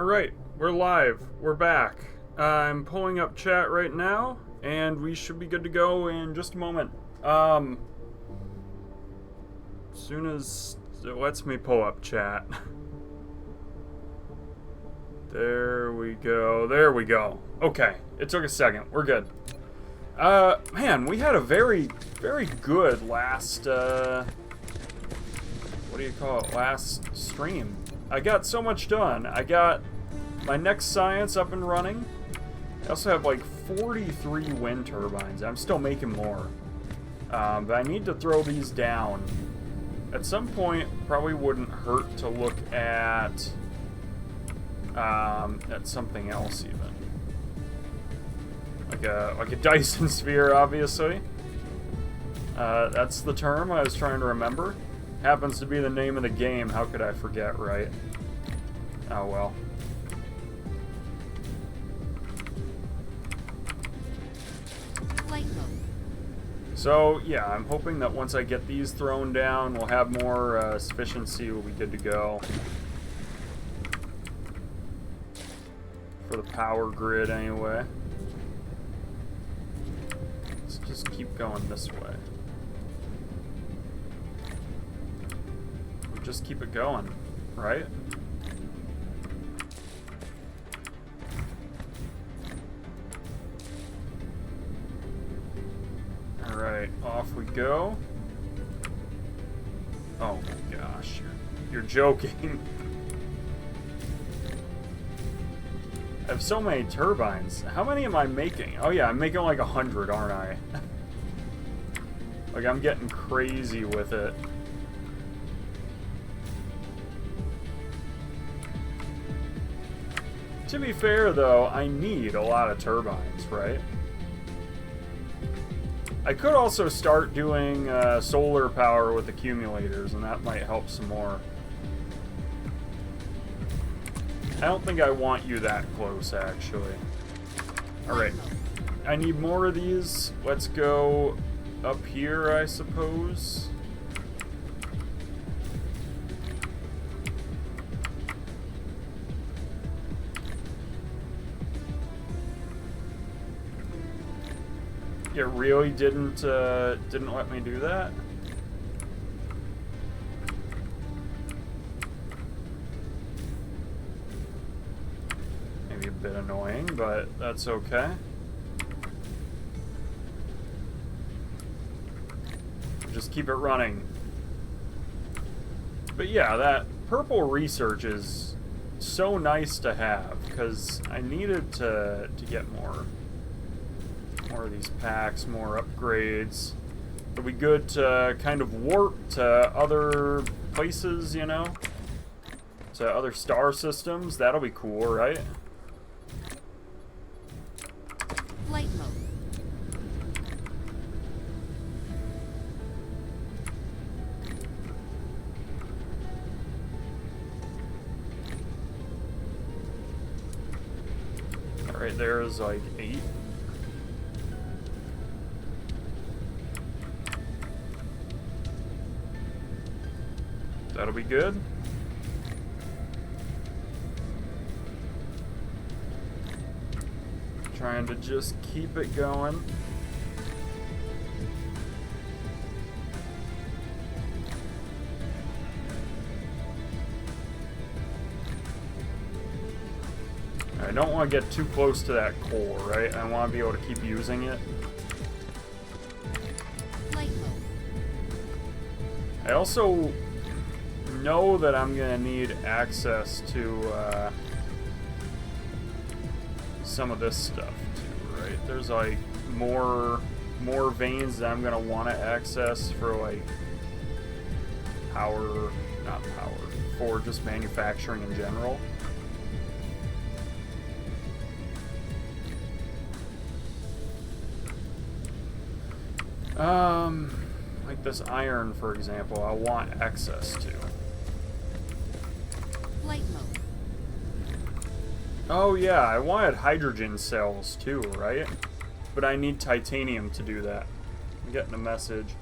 Alright, we're live. We're back. I'm pulling up chat right now, and we should be good to go in just a moment. As soon as it lets me pull up chat. There we go. There we go. Okay, it took a second. We're good. Man, we had a very good last, what do you call it? Last stream. I got so much done. I got my next science up and running. I also have like 43 wind turbines. I'm still making more. But I need to throw these down. At some point, probably wouldn't hurt to look at something else even. Like a Dyson sphere, obviously. That's the term I was trying to remember. Happens to be the name of the game. How could I forget, right? Oh well. So yeah, I'm hoping that once I get these thrown down, we'll have more sufficiency. We'll be good to go for the power grid anyway. Let's just keep going this way. We'll just keep it going, right? Alright, off we go. Oh my gosh, you're joking. I have so many turbines. How many am I making? Oh yeah, I'm making like 100, aren't I? Like, I'm getting crazy with it. To be fair, though, I need a lot of turbines, right? I could also start doing solar power with accumulators, and that might help some more. I don't think I want you that close, actually. Alright. I need more of these. Let's go up here, I suppose. It really didn't let me do that? Maybe a bit annoying, but that's okay. Just keep it running. But yeah, that purple research is so nice to have, because I needed to get more of these packs, more upgrades. It'll be good to kind of warp to other places, you know? To other star systems. That'll be cool, right? Flight mode. Alright, there's like 8. That'll be good. Trying to just keep it going. I don't want to get too close to that core, right? I want to be able to keep using it. I also know that I'm gonna need access to some of this stuff too, right? There's like more veins that I'm gonna want to access for like not power, for just manufacturing in general. Like this iron, for example, I want access to. Flight mode. Oh yeah, I wanted hydrogen cells too, right? But I need titanium to do that. I'm getting a message.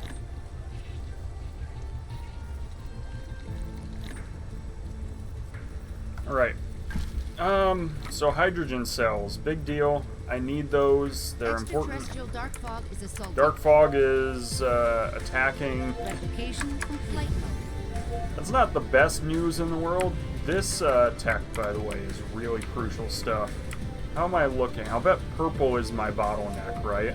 Alright. So hydrogen cells, big deal. I need those. They're important. Extraterrestrial dark fog is assaulting. Dark fog is attacking. Replication complete. Flight mode. That's not the best news in the world. This tech, by the way, is really crucial stuff. How am I looking? I'll bet purple is my bottleneck, right?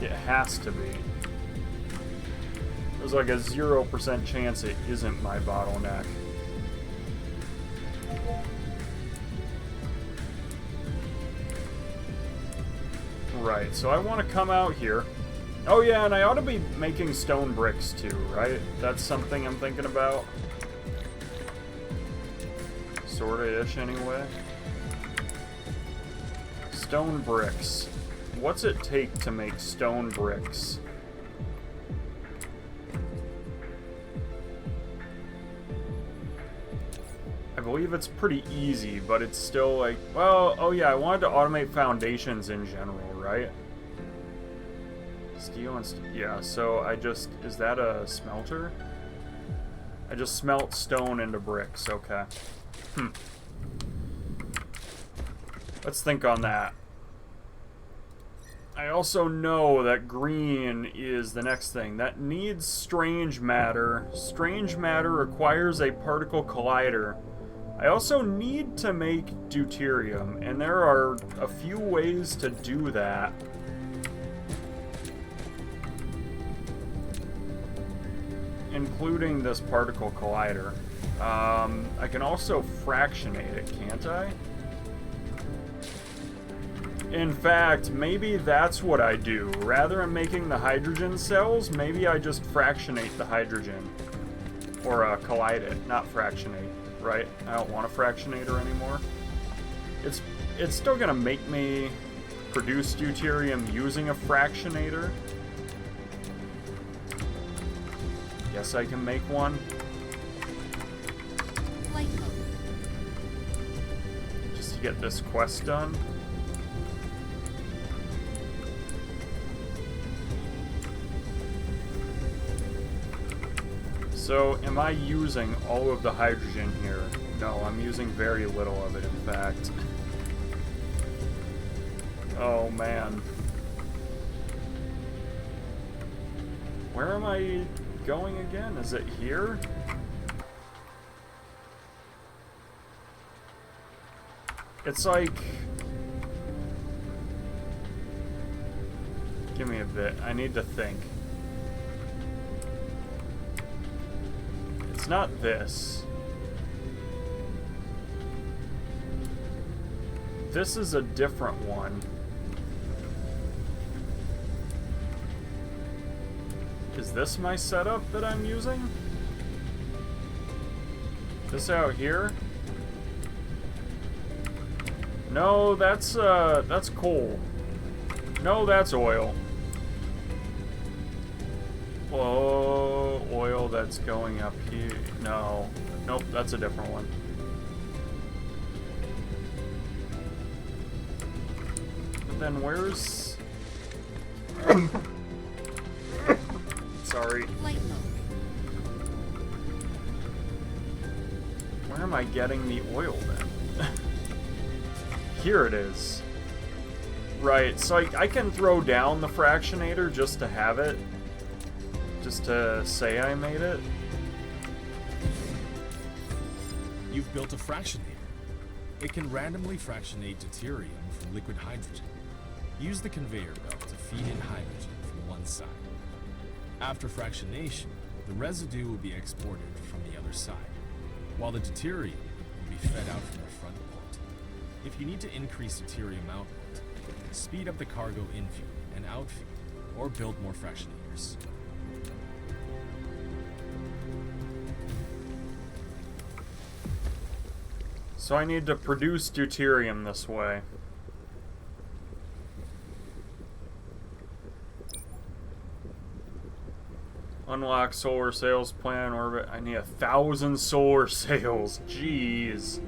It has to be. There's like a 0% chance it isn't my bottleneck. Right, so I want to come out here. Oh yeah, and I ought to be making stone bricks too, right? That's something I'm thinking about. Sorta-ish, anyway. Stone bricks. What's it take to make stone bricks? I believe it's pretty easy, but it's still like... Well, oh yeah, I wanted to automate foundations in general, right? Steel and... yeah, so I just... Is that a smelter? I just smelt stone into bricks, okay. Let's think on that. I also know that green is the next thing. That needs strange matter. Strange matter requires a particle collider. I also need to make deuterium, and there are a few ways to do that. Including this particle collider. I can also fractionate it, can't I? In fact, maybe that's what I do. Rather than making the hydrogen cells, maybe I just fractionate the hydrogen. Or collide it, not fractionate, right? I don't want a fractionator anymore. It's still gonna make me produce deuterium using a fractionator. Guess I can make one. Flight mode. Just to get this quest done. So, am I using all of the hydrogen here? No, I'm using very little of it, in fact. Oh, man. Where am I going again? Is it here? It's like... Give me a bit. I need to think. It's not this. This is a different one. Is this my setup that I'm using? This out here? No, that's coal. No, that's oil. Oh, oil that's going up here. No. Nope, that's a different one. But then where's... Sorry. Flight mode. Where am I getting the oil then? Here it is. Right, so I can throw down the fractionator just to have it. Just to say I made it. You've built a fractionator. It can randomly fractionate deuterium from liquid hydrogen. Use the conveyor belt to feed in hydrogen from one side. After fractionation, the residue will be exported from the other side, while the deuterium will be fed out from the front port. If you need to increase deuterium output, speed up the cargo infeed and outfeed, or build more fractionators. So I need to produce deuterium this way. Unlock solar sails plan orbit. I need 1,000 solar sails. Jeez.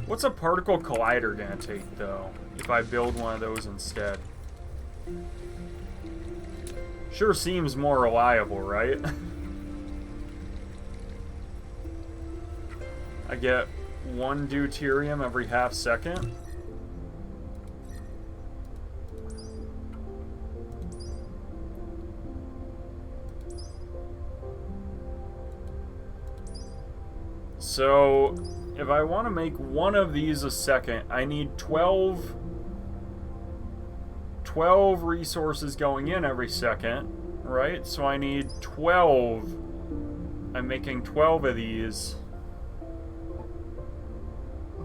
What's a particle collider gonna take though, if I build one of those instead? Sure seems more reliable, right? I get 1 deuterium every half second. So, if I want to make one of these a second, I need 12 resources going in every second, right? So I need 12. I'm making 12 of these.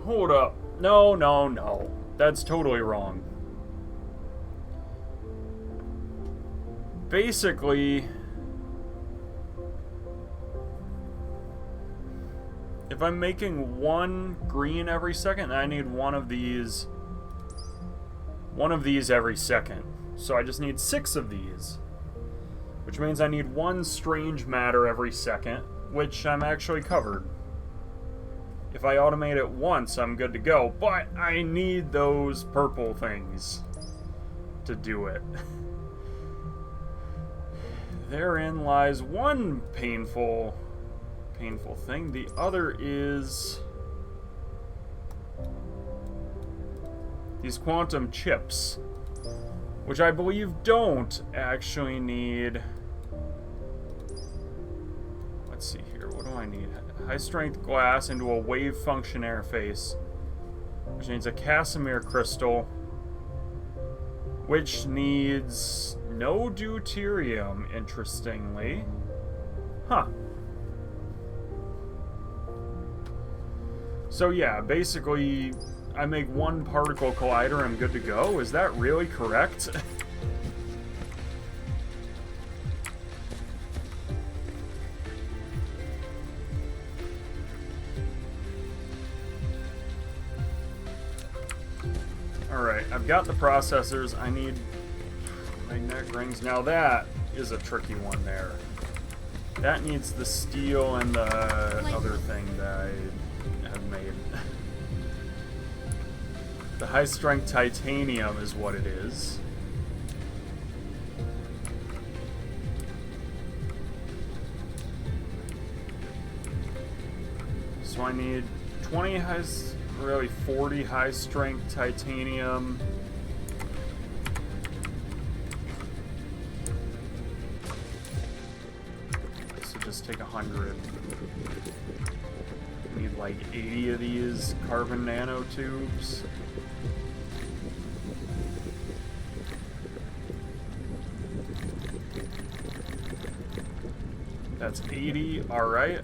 Hold up. No, no, no. That's totally wrong. Basically, if I'm making 1 green every second, I need one of these every second. So I just need 6 of these, which means I need 1 strange matter every second, which I'm actually covered. If I automate it once, I'm good to go, but I need those purple things to do it. Therein lies one painful thing. The other is these quantum chips, which I believe don't actually need. Let's see here. What do I need? High strength glass into a wave function interface, which needs a Casimir crystal, which needs no deuterium, interestingly. Huh. So yeah, basically, I make 1 particle collider, I'm good to go. Is that really correct? Alright, I've got the processors. I need magnetic rings. Now that is a tricky one there. That needs the steel and the other thing that I have made. The high-strength titanium is what it is. So I need 20 really 40 high-strength titanium. So just take 100. Need like 80 of these carbon nanotubes. That's 80, alright.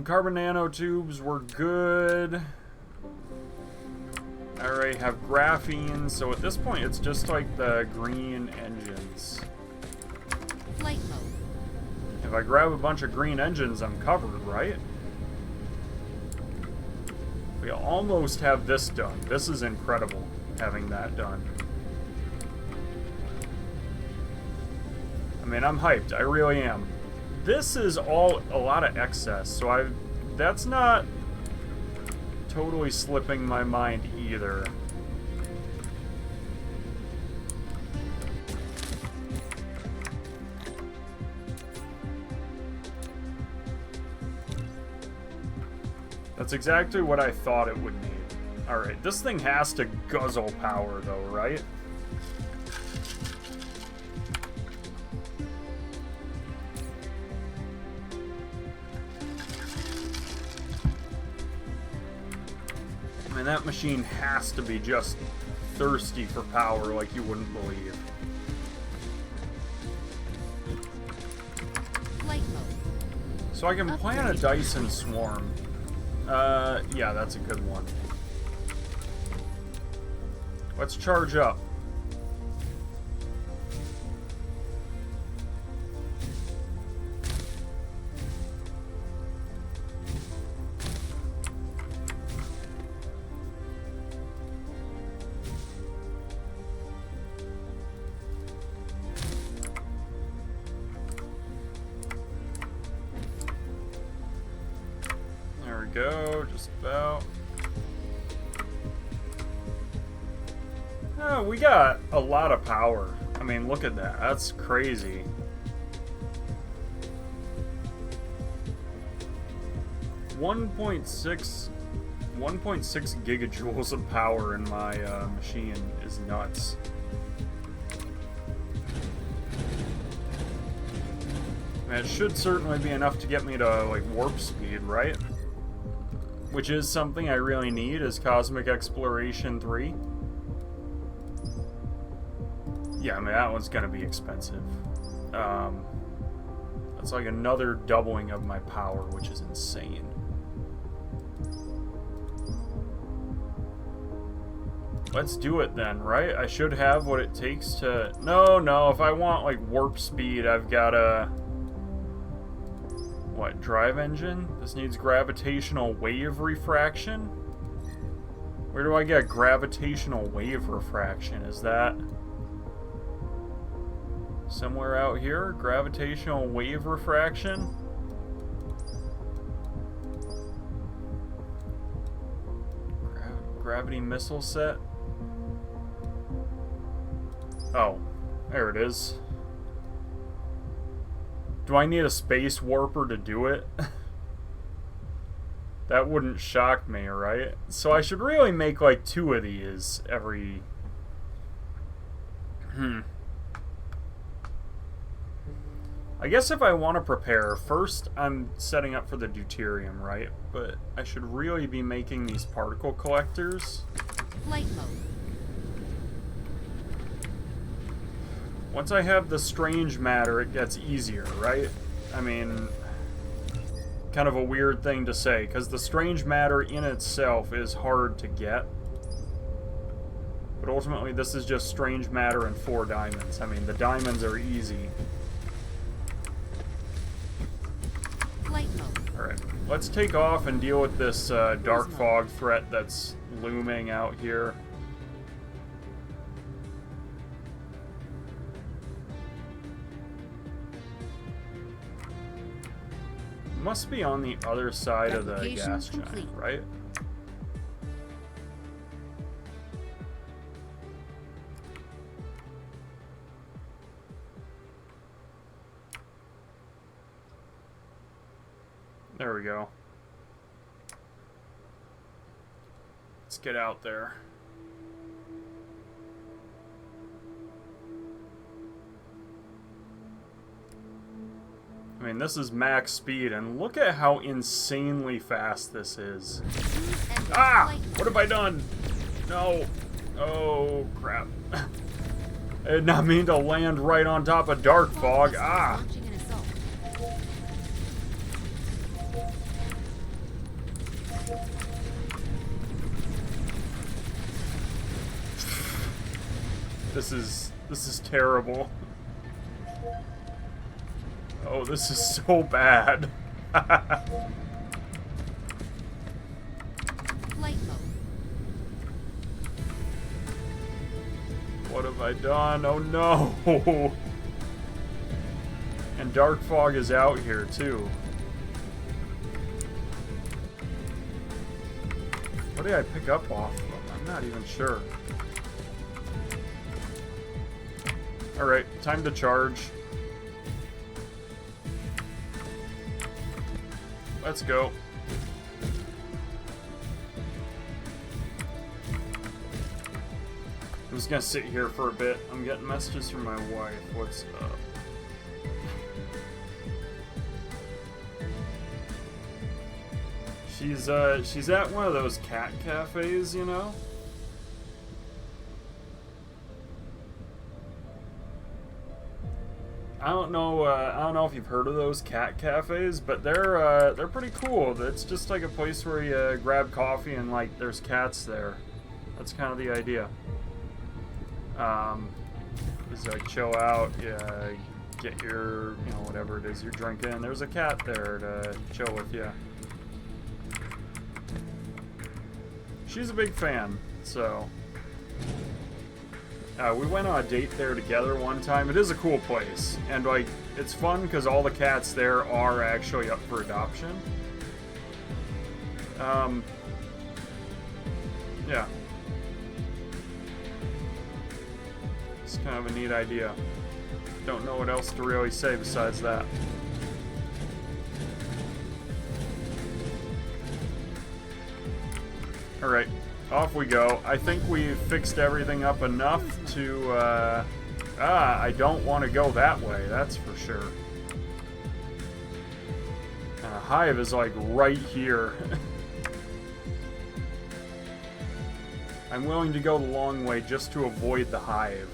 Carbon nanotubes were good. I already have graphene, so at this point it's just like the green engines. Flight mode. If I grab a bunch of green engines, I'm covered, right? We almost have this done. This is incredible, having that done. I mean, I'm hyped. I really am. This is all a lot of excess, so that's not totally slipping my mind either. That's exactly what I thought it would need. Alright, this thing has to guzzle power though, right? And that machine has to be just thirsty for power like you wouldn't believe. Flight mode. So I can plan a Dyson swarm. Yeah, that's a good one. Let's charge up. Go, just about. Oh, we got a lot of power. I mean, look at that. That's crazy. 1.6 gigajoules of power in my machine is nuts. And it should certainly be enough to get me to like warp speed, right? Which is something I really need, is Cosmic Exploration 3. Yeah, I mean, that one's gonna be expensive. That's like another doubling of my power, which is insane. Let's do it then, right? I should have what it takes to... No, if I want, like, warp speed, I've gotta... What, drive engine? This needs gravitational wave refraction? Where do I get gravitational wave refraction? Is that... somewhere out here? Gravitational wave refraction? Gravity missile set? Oh, there it is. Do I need a space warper to do it? That wouldn't shock me, right? So I should really make like 2 of these every... I guess if I want to prepare, first I'm setting up for the deuterium, right? But I should really be making these particle collectors. Flight mode. Once I have the strange matter, it gets easier, right? I mean, kind of a weird thing to say, because the strange matter in itself is hard to get. But ultimately, this is just strange matter and 4 diamonds. I mean, the diamonds are easy. Flight mode. Alright, let's take off and deal with this dark fog threat that's looming out here. Must be on the other side of the gas giant, right? There we go. Let's get out there. I mean, this is max speed, and look at how insanely fast this is. Ah! What have I done? No. Oh, crap. I did not mean to land right on top of dark fog. Ah! This is terrible. Oh, this is so bad. Flight mode. What have I done? Oh no! And dark fog is out here too. What did I pick up off of them? I'm not even sure. Alright, time to charge. Let's go. I'm just gonna sit here for a bit. I'm getting messages from my wife. What's up? She's at one of those cat cafes, you know? I don't know if you've heard of those cat cafes, but they're pretty cool. It's just like a place where you grab coffee and like there's cats there. That's kind of the idea. Is like chill out, yeah, get your, you know, whatever it is you're drinking. There's a cat there to chill with you. She's a big fan, so. We went on a date there together one time. It is a cool place, and like it's fun because all the cats there are actually up for adoption. Yeah, it's kind of a neat idea. Don't know what else to really say besides that. Alright, off we go. I think we've fixed everything up enough to, I don't want to go that way, that's for sure. And a hive is, like, right here. I'm willing to go the long way just to avoid the hive.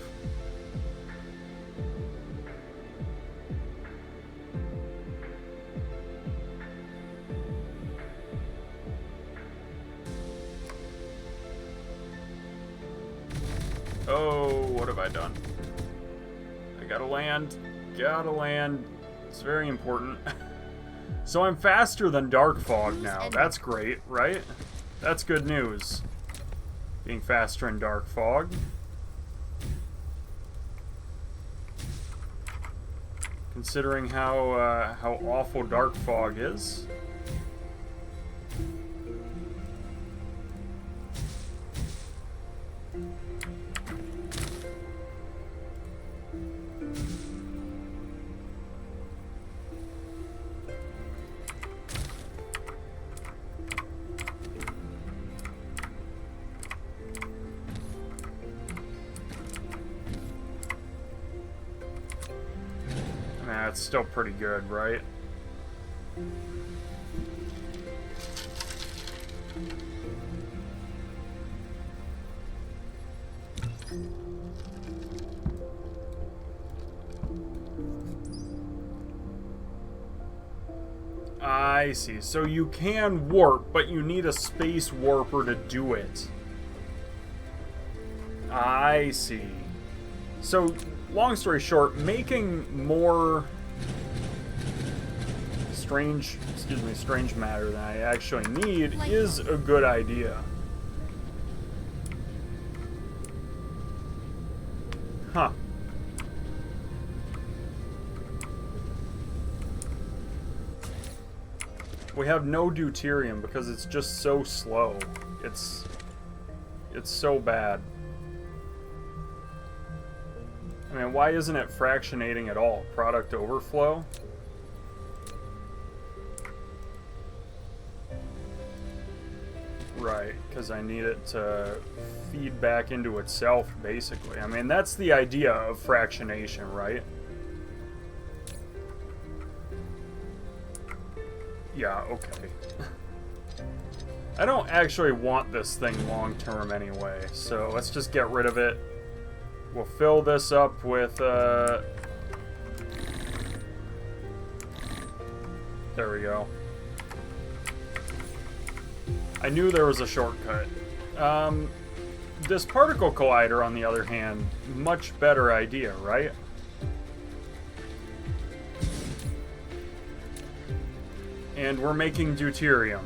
Oh, what have I done? I gotta land. Gotta land. It's very important. So I'm faster than Dark Fog now. That's great, right? That's good news. Being faster in Dark Fog. Considering how awful Dark Fog is. It's still pretty good, right? I see. So you can warp, but you need a space warper to do it. I see. So, long story short, making more strange matter than I actually need is a good idea. Huh. We have no deuterium because it's just so slow. It's so bad. I mean, why isn't it fractionating at all? Product overflow? Right, because I need it to feed back into itself, basically. I mean, that's the idea of fractionation, right? Yeah, okay. I don't actually want this thing long-term anyway, so let's just get rid of it. We'll fill this up with, there we go. I knew there was a shortcut. This particle collider, on the other hand, much better idea, right? And we're making deuterium.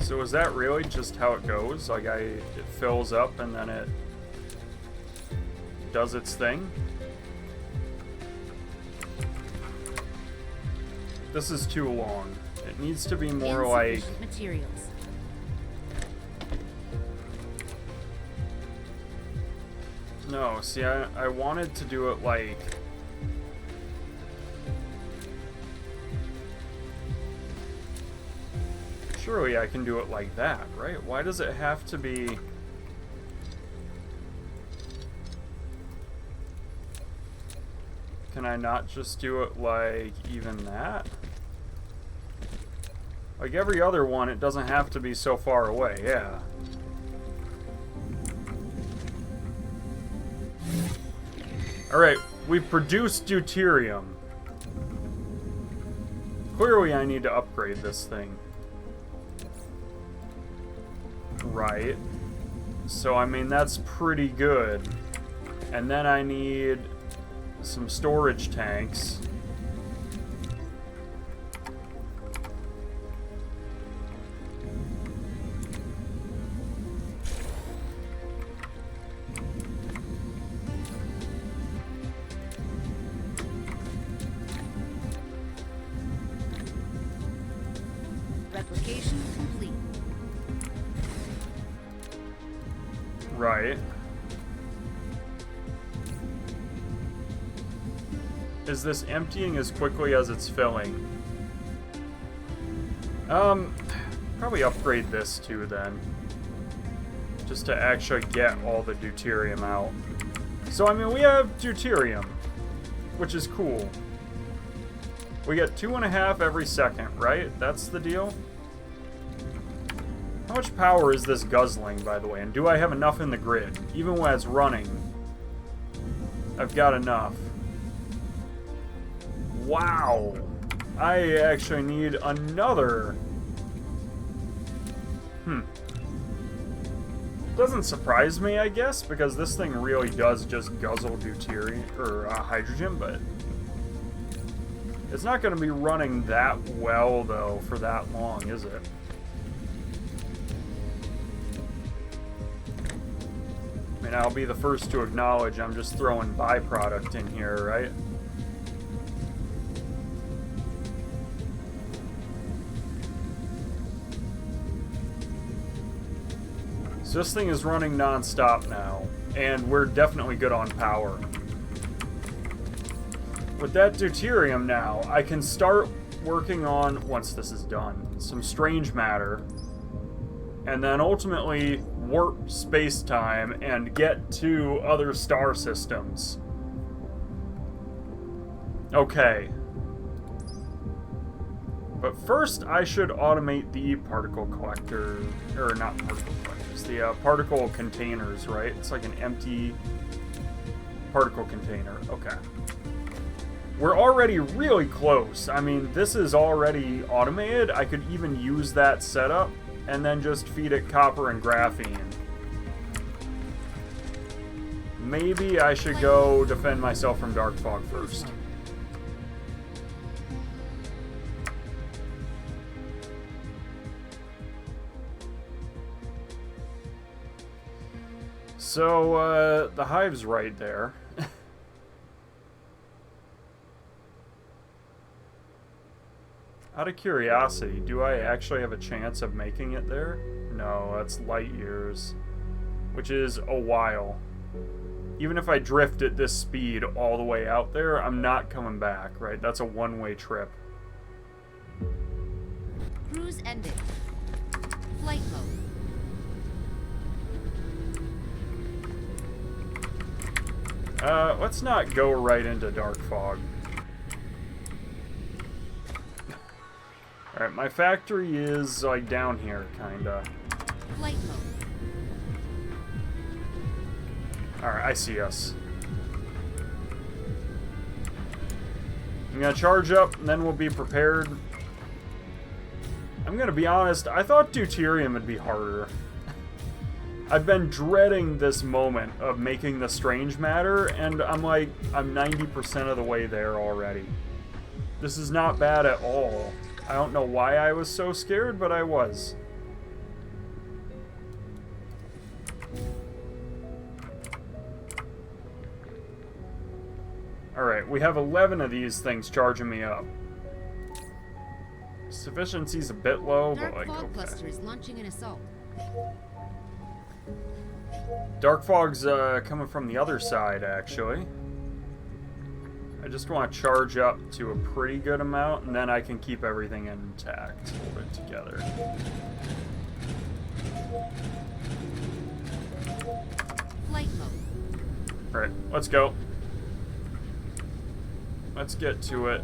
So is that really just how it goes? Like, it fills up and then it does its thing? This is too long. It needs to be more like... materials. No, see, I wanted to do it like... Surely I can do it like that, right? Why does it have to be... Can I not just do it like even that? Like every other one, it doesn't have to be so far away, yeah. Alright, we've produced deuterium. Clearly I need to upgrade this thing. Right. So, I mean, that's pretty good. And then I need some storage tanks. Fabrication complete. Right. Is this emptying as quickly as it's filling? Probably upgrade this too then. Just to actually get all the deuterium out. So, I mean, we have deuterium, which is cool. We get 2.5 every second, right? That's the deal? How much power is this guzzling, by the way? And do I have enough in the grid? Even when it's running, I've got enough. Wow. I actually need another. Doesn't surprise me, I guess, because this thing really does just guzzle deuterium, or hydrogen, but it's not going to be running that well, though, for that long, is it? I mean, I'll be the first to acknowledge I'm just throwing byproduct in here, right? So this thing is running non-stop now, and we're definitely good on power. With that deuterium now, I can start working on, once this is done, some strange matter, and then ultimately warp space-time and get to other star systems. Okay. But first, I should automate the particle collector, or not particle collectors, the particle containers, right? It's like an empty particle container. Okay. We're already really close. I mean, this is already automated. I could even use that setup and then just feed it copper and graphene. Maybe I should go defend myself from dark fog first. So, the hive's right there. Out of curiosity, do I actually have a chance of making it there? No, that's light years, which is a while. Even if I drift at this speed all the way out there, I'm not coming back, right? That's a one-way trip. Cruise ended. Flight mode. Let's not go right into dark fog. Alright, my factory is, like, down here, kinda. Flight mode. Alright, I see us. I'm gonna charge up, and then we'll be prepared. I'm gonna be honest, I thought deuterium would be harder. I've been dreading this moment of making the strange matter, and I'm 90% of the way there already. This is not bad at all. I don't know why I was so scared, but I was. Alright, we have 11 of these things charging me up. Sufficiency's a bit low, but Dark like, fog okay. cluster is launching an assault. Dark fog's coming from the other side, actually. I just want to charge up to a pretty good amount, and then I can keep everything intact. Hold it together. Flight mode. Alright, let's go. Let's get to it.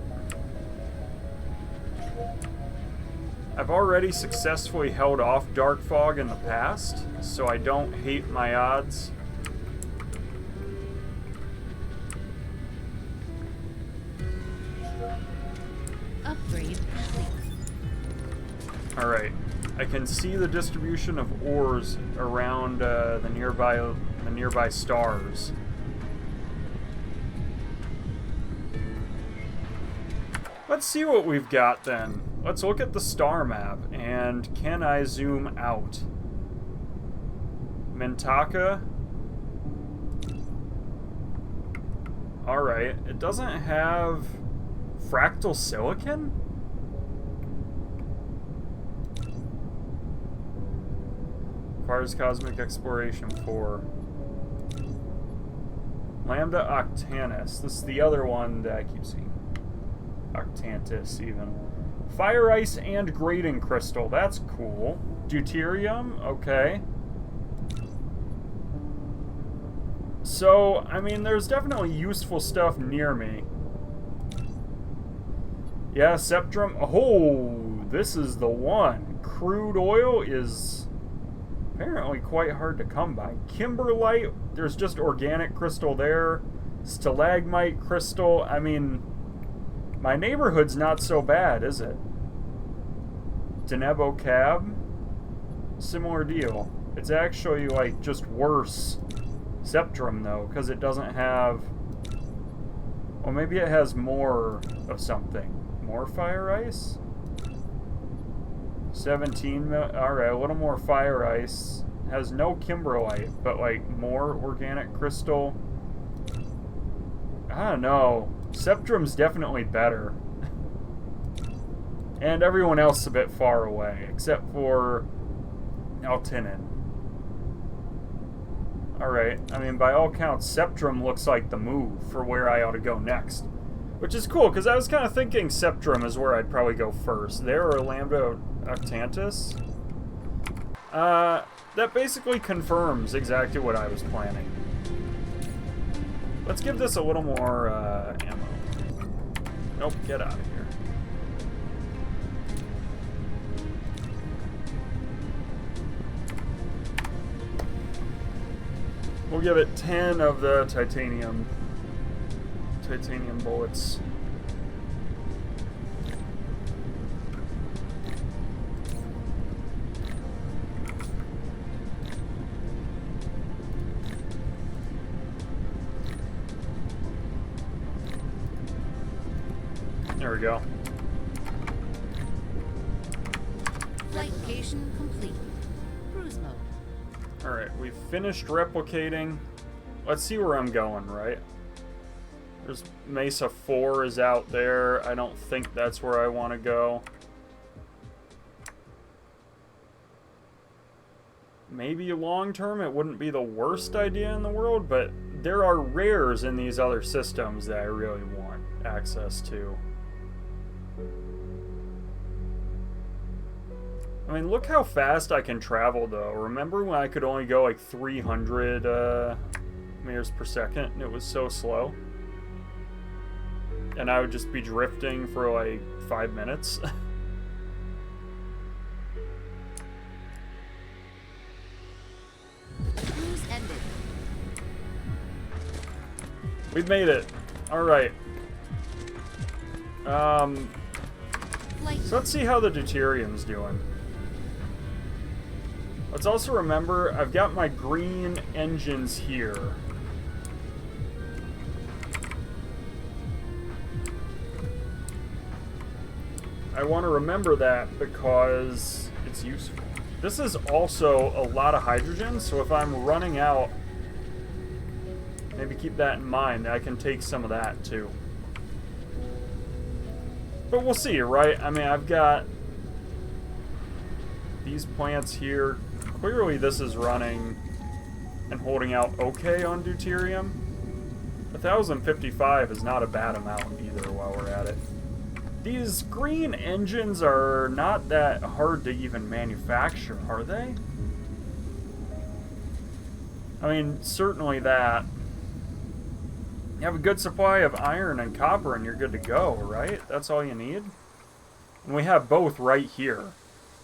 I've already successfully held off dark fog in the past, so I don't hate my odds. Upgrade complete. Alright, I can see the distribution of ores around the nearby stars. Let's see what we've got then. Let's look at the star map, and can I zoom out? Mintaka. Alright, it doesn't have fractal silicon? Requires cosmic exploration 4. Lambda Octantis. This is the other one that I keep seeing. Octantis, even. Fire Ice and Grading Crystal. That's cool. Deuterium. Okay. So, I mean, there's definitely useful stuff near me. Yeah, Septrum. Oh, this is the one. Crude oil is apparently quite hard to come by. Kimberlite, there's just organic crystal there. Stalagmite crystal. I mean, my neighborhood's not so bad, is it? Denebo Cab. Similar deal. It's actually, like, just worse. Septrum, though, because it doesn't have... Well, maybe it has more of something. More fire ice? 17 mil... Alright, a little more fire ice. Has no kimberlite, but, like, more organic crystal. I don't know. Septrum's definitely better. And everyone else is a bit far away, except for Altinin. Alright, I mean, by all counts, Septrum looks like the move for where I ought to go next. Which is cool, because I was kind of thinking Septrum is where I'd probably go first. There, or Lambda Octantis. That basically confirms exactly what I was planning. Let's give this a little more, ammo. Nope, get out of here. We'll give it 10 of the titanium bullets. There we go. Flight location complete. Cruise mode. Alright, we've finished replicating. Let's see where I'm going, right? There's Mesa 4 is out there. I don't think that's where I want to go. Maybe long term it wouldn't be the worst idea in the world, but there are rares in these other systems that I really want access to. I mean, look how fast I can travel, though. Remember when I could only go like 300 meters per second and it was so slow? And I would just be drifting for like 5 minutes. Cruise ended. We've made it. Alright. Flight So let's see how the deuterium's doing. Let's also remember, I've got my green engines here. I want to remember that because it's useful. This is also a lot of hydrogen, so if I'm running out, maybe keep that in mind. I can take some of that too. But we'll see, right? I mean, I've got these plants here. Clearly this is running and holding out okay on deuterium. 1055 is not a bad amount either while we're at it. These green engines are not that hard to even manufacture, are they? I mean, certainly that. You have a good supply of iron and copper and you're good to go, right? That's all you need? And we have both right here.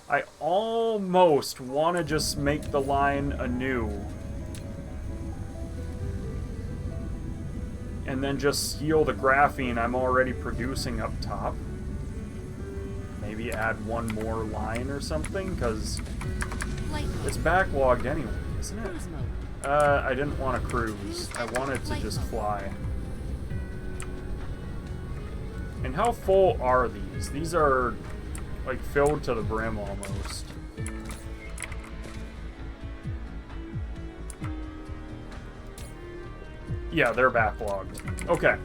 I almost want to just make the line anew. And then just steal the graphene I'm already producing up top. Maybe add one more line or something, because it's backlogged anyway, isn't it? Cruise mode. I didn't want to cruise. I wanted to just fly. And how full are these? These are, like, filled to the brim almost. Yeah, they're backlogged. Okay.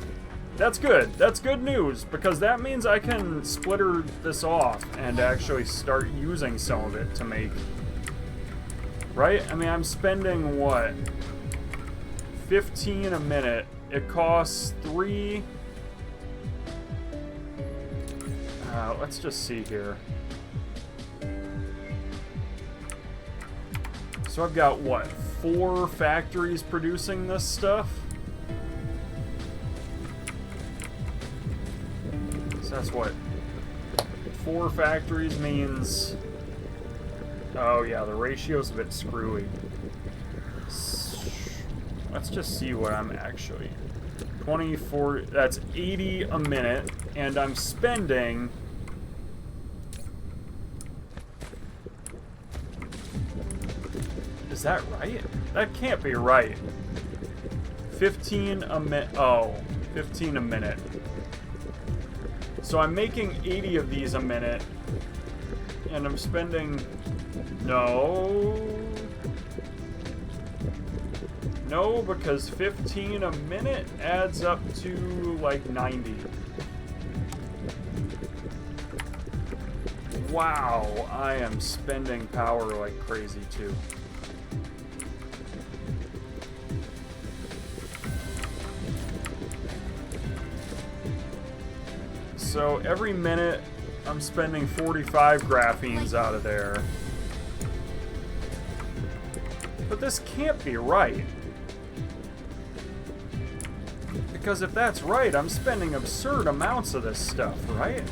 That's good. That's good news, because that means I can splitter this off and actually start using some of it to make Right? I mean, I'm spending, what? 15 a minute. It costs 3... let's just see here. So I've got, what, 4 factories producing this stuff? So that's what? 4 factories means... Oh yeah, the ratio's a bit screwy. Let's just see what I'm actually... 24... That's 80 a minute, and I'm spending... Is that right? That can't be right. 15 a minute. Oh, 15 a minute. So I'm making 80 of these a minute, and I'm spending... No. No, because 15 a minute adds up to like 90. Wow, I am spending power like crazy too. So every minute I'm spending 45 graphenes out of there. But this can't be right. Because if that's right, I'm spending absurd amounts of this stuff, right?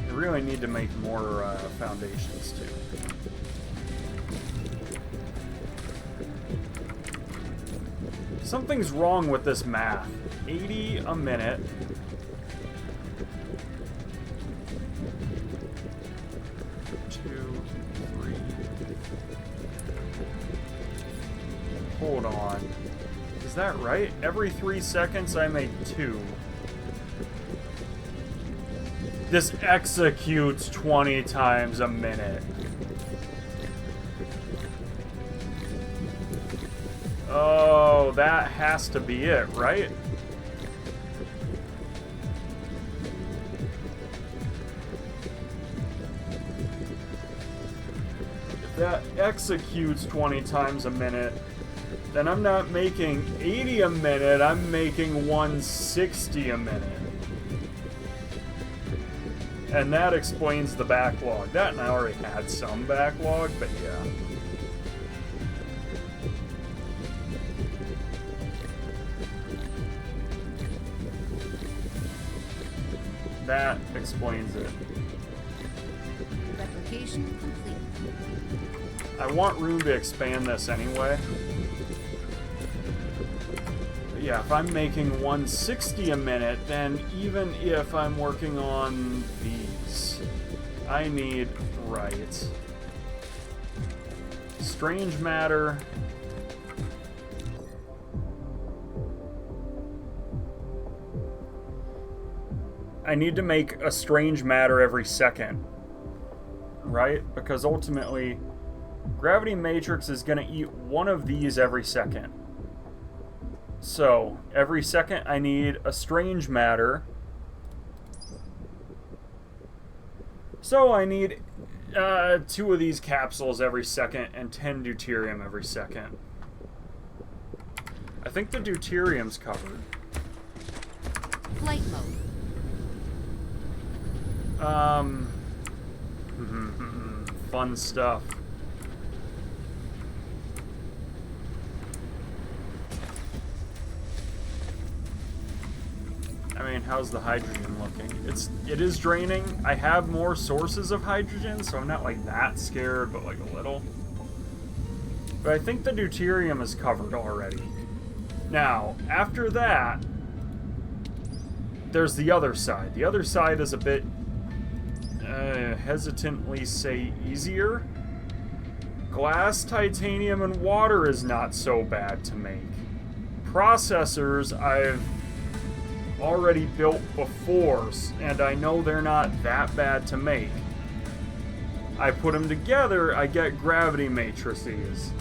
I really need to make more foundations too. Something's wrong with this math. 80 a minute. Hold on. Is that right? Every 3 seconds I make 2. This executes 20 times a minute. Oh, that has to be it, right? If that executes 20 times a minute, then I'm not making 80 a minute, I'm making 160 a minute. And that explains the backlog. That and I already had some backlog, but yeah. That explains it. Replication complete. I want room to expand this anyway. But yeah, if I'm making 160 a minute, then even if I'm working on these, I need, right. Strange matter. I need to make a strange matter every second, right? Because ultimately, gravity matrix is going to eat one of these every second. So, every second I need a strange matter. So I need 2 of these capsules every second and 10 deuterium every second. I think the deuterium's covered. Flight mode. Fun stuff. I mean, how's the hydrogen looking? It is draining. I have more sources of hydrogen, so I'm not like that scared, but like a little. But I think the deuterium is covered already. Now, after that, there's the other side. The other side is a bit, hesitantly say, easier. Glass, titanium, and water is not so bad to make. Processors, I've already built before, and I know they're not that bad to make. I put them together, I get gravity matrices.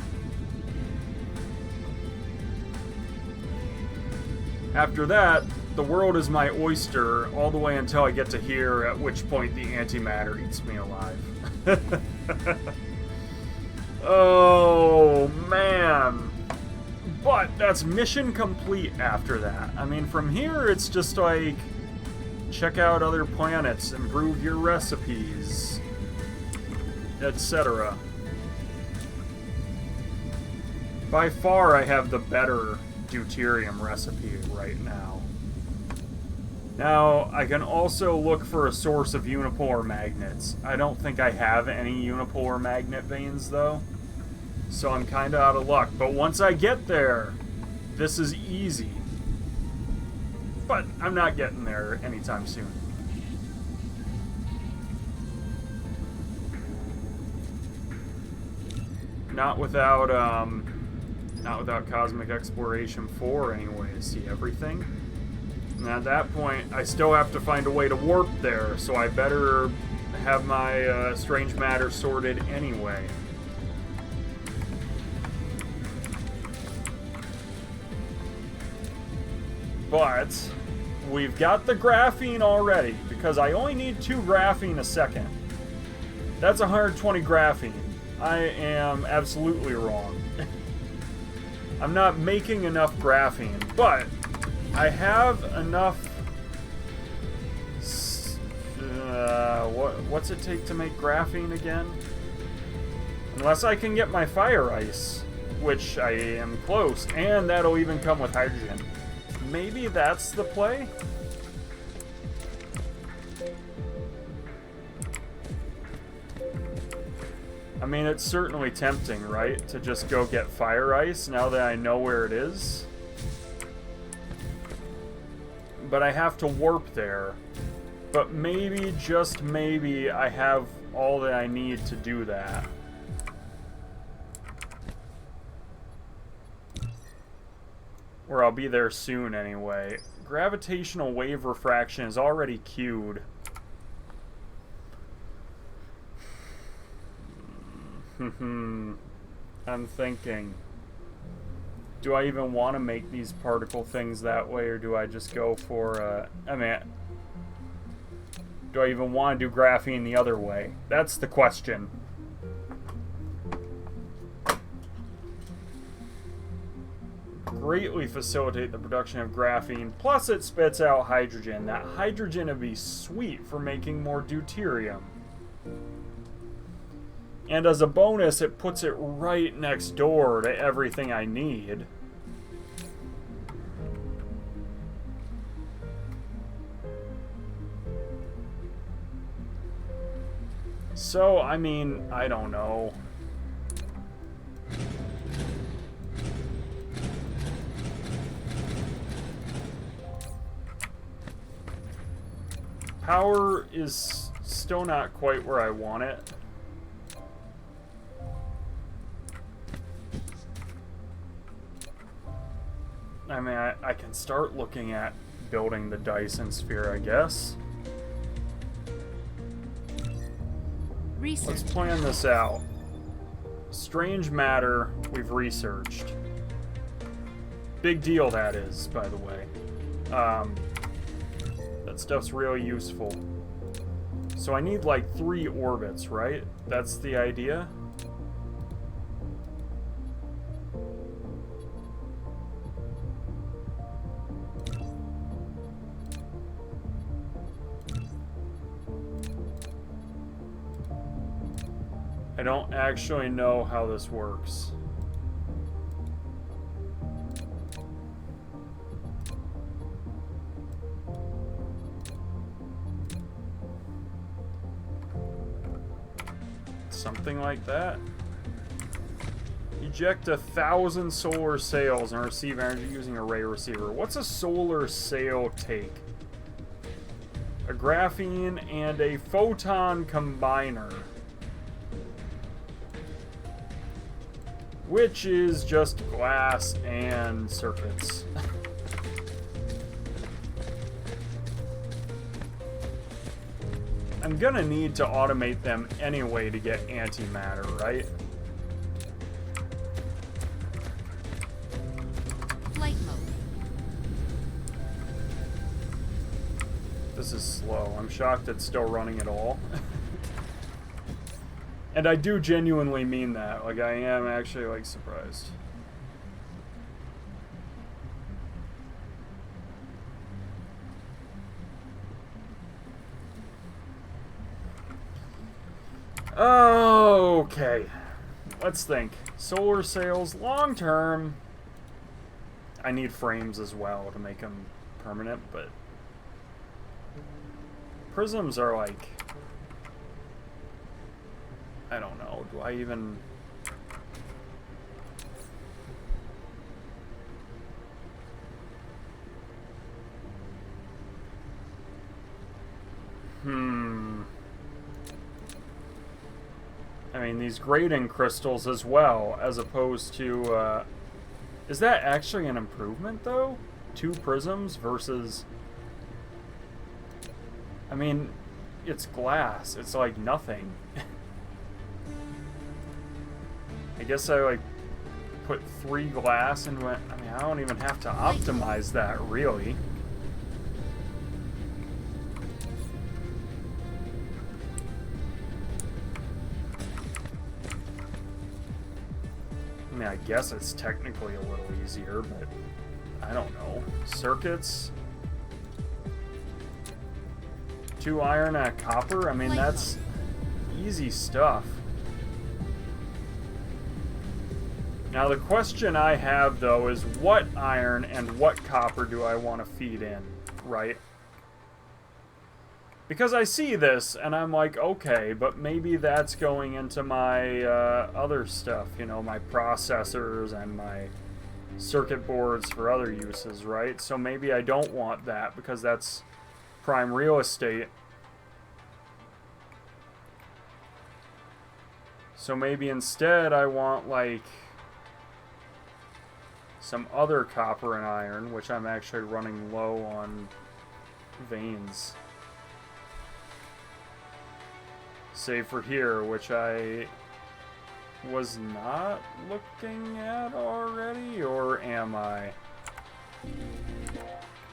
After that, the world is my oyster all the way until I get to here, at which point the antimatter eats me alive. Oh, man. But that's mission complete after that. I mean, from here, it's just like, check out other planets, improve your recipes, etc. By far, I have the better deuterium recipe right now. Now, I can also look for a source of unipolar magnets. I don't think I have any unipolar magnet veins, though. So I'm kind of out of luck. But once I get there, this is easy. But I'm not getting there anytime soon. Not without Cosmic Exploration 4 anyway, to see everything. And at that point, I still have to find a way to warp there, so I better have my strange matter sorted anyway. But we've got the graphene already, because I only need 2 graphene a second. That's 120 graphene. I am absolutely wrong. I'm not making enough graphene, but I have enough... what's it take to make graphene again? Unless I can get my fire ice, which I am close, and that'll even come with hydrogen. Maybe that's the play? I mean, it's certainly tempting, right? To just go get fire ice now that I know where it is. But I have to warp there. But maybe, just maybe, I have all that I need to do that. Or I'll be there soon anyway. Gravitational wave refraction is already queued. I'm thinking, do I even want to make these particle things that way, or do I just go for, I mean, do I even want to do graphene the other way? That's the question. Greatly facilitate the production of graphene, plus it spits out hydrogen. That hydrogen would be sweet for making more deuterium. And as a bonus, it puts it right next door to everything I need. So, I mean, I don't know. Power is still not quite where I want it. I mean, I can start looking at building the Dyson sphere, I guess. Research. Let's plan this out. Strange matter, we've researched. Big deal that is, by the way. That stuff's really useful. So I need like 3 orbits, right? That's the idea? I don't actually know how this works. Something like that. Eject 1,000 solar sails and receive energy using a ray receiver. What's a solar sail take? A graphene and a photon combiner. Which is just glass and circuits. I'm gonna need to automate them anyway to get antimatter, right? Flight mode. This is slow. I'm shocked it's still running at all. And I do genuinely mean that. Like, I am actually, like, surprised. Okay. Let's think. Solar sails, long term. I need frames as well to make them permanent, but prisms are like, I don't know. Do I even... I mean, these grading crystals as well, as opposed to, is that actually an improvement, though? 2 prisms versus... I mean, it's glass. It's like nothing. I guess I, like, put 3 glass and went... I mean, I don't even have to optimize that, really. I mean, I guess it's technically a little easier, but I don't know. Circuits? 2 iron and a copper? I mean, that's easy stuff. Now, the question I have, though, is what iron and what copper do I want to feed in, right? Because I see this, and I'm like, okay, but maybe that's going into my other stuff, you know, my processors and my circuit boards for other uses, right? So maybe I don't want that, because that's prime real estate. So maybe instead I want, like, some other copper and iron, which I'm actually running low on veins. Save for here, which I was not looking at already, or am I?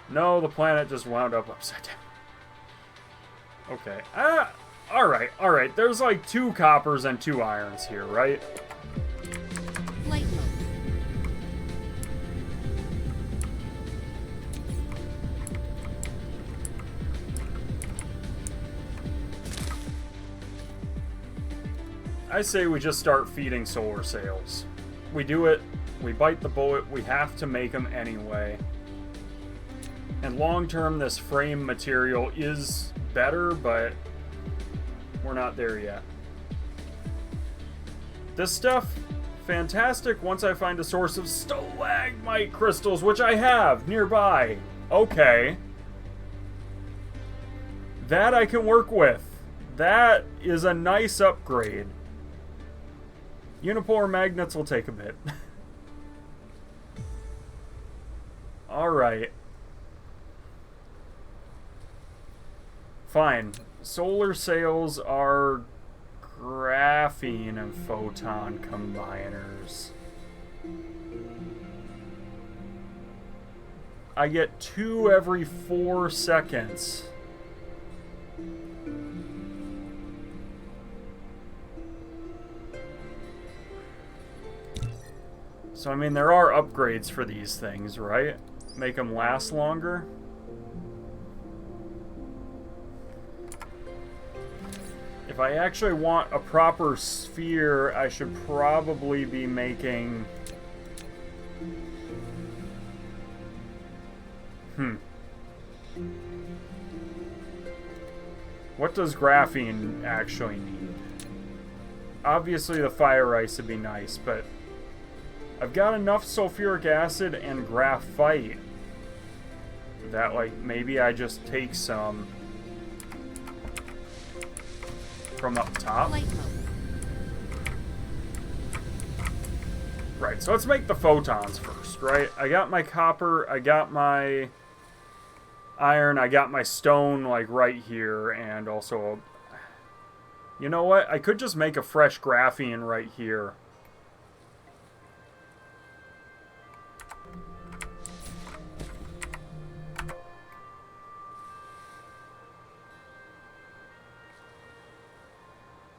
No, the planet just wound up upside down. Okay. Alright. There's like 2 coppers and 2 irons here, right? Light mode. I say we just start feeding solar sails. We do it, we bite the bullet, we have to make them anyway. And long term, this frame material is better, but we're not there yet. This stuff, fantastic once I find a source of stalagmite crystals, which I have nearby. Okay. That I can work with. That is a nice upgrade. Unipolar magnets will take a bit. Alright. Fine. Solar sails are graphene and photon combiners. I get 2 every 4 seconds. So, I mean, there are upgrades for these things, right? Make them last longer. If I actually want a proper sphere, I should probably be making... What does graphene actually need? Obviously the fire ice would be nice, but... I've got enough sulfuric acid and graphite that, like, maybe I just take some from up top. Right, so let's make the photons first, right? I got my copper, I got my iron, I got my stone, like, right here, and also... You know what? I could just make a fresh graphene right here.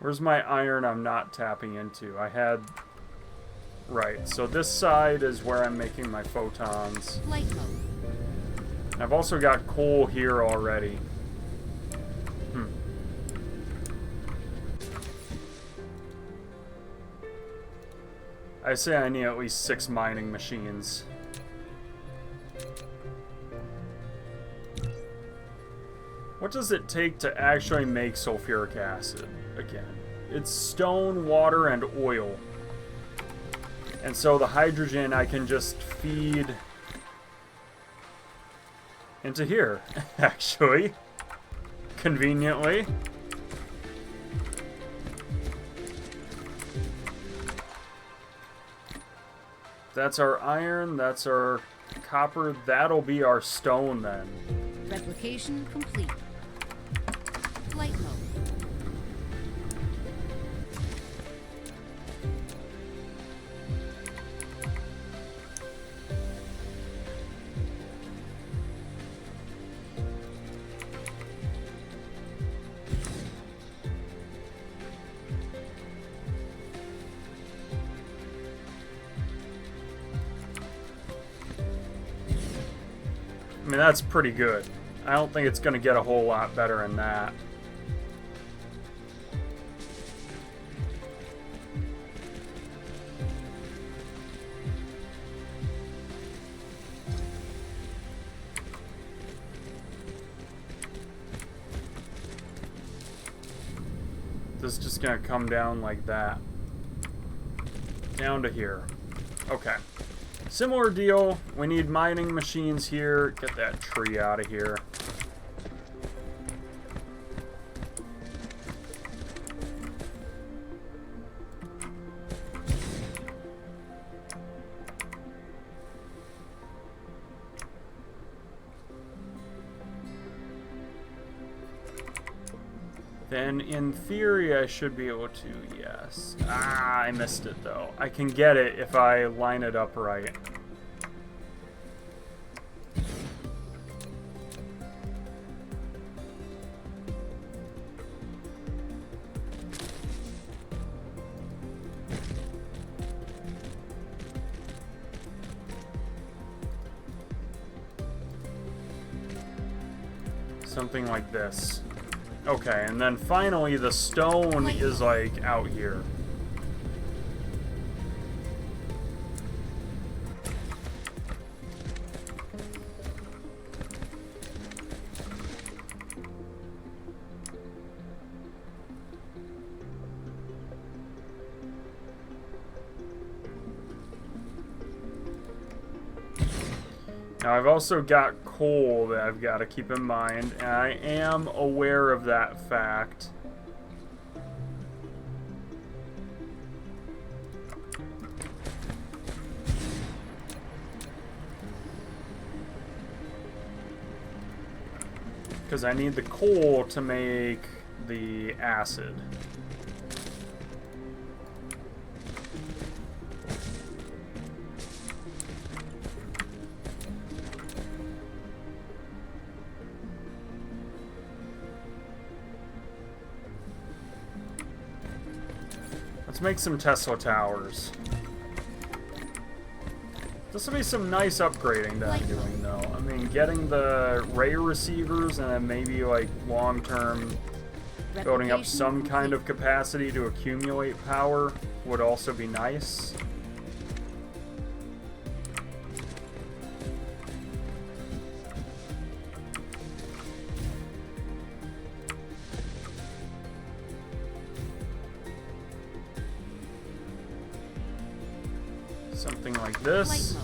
Where's my iron I'm not tapping into? I had... Right, so this side is where I'm making my photons. Light mode. I've also got coal here already. I say I need at least 6 mining machines. What does it take to actually make sulfuric acid again? It's stone, water, and oil. And so the hydrogen I can just feed into here, actually. Conveniently. That's our iron, that's our copper, that'll be our stone then. Replication complete. Light mode. I mean, that's pretty good. I don't think it's going to get a whole lot better than that. This is just going to come down like that. Down to here. Okay. Similar deal. We need mining machines here. Get that tree out of here. Then, in theory, I should be able to, yes. Ah, I missed it, though. I can get it if I line it up right. Something like this. Okay, and then finally the stone is like out here. Now I've also got coal that I've got to keep in mind, and I am aware of that fact. Because I need the coal to make the acid. Let's make some Tesla towers. This will be some nice upgrading that I'm doing, though. I mean, getting the ray receivers and then maybe, like, long-term building up some kind of capacity to accumulate power would also be nice. Something like this.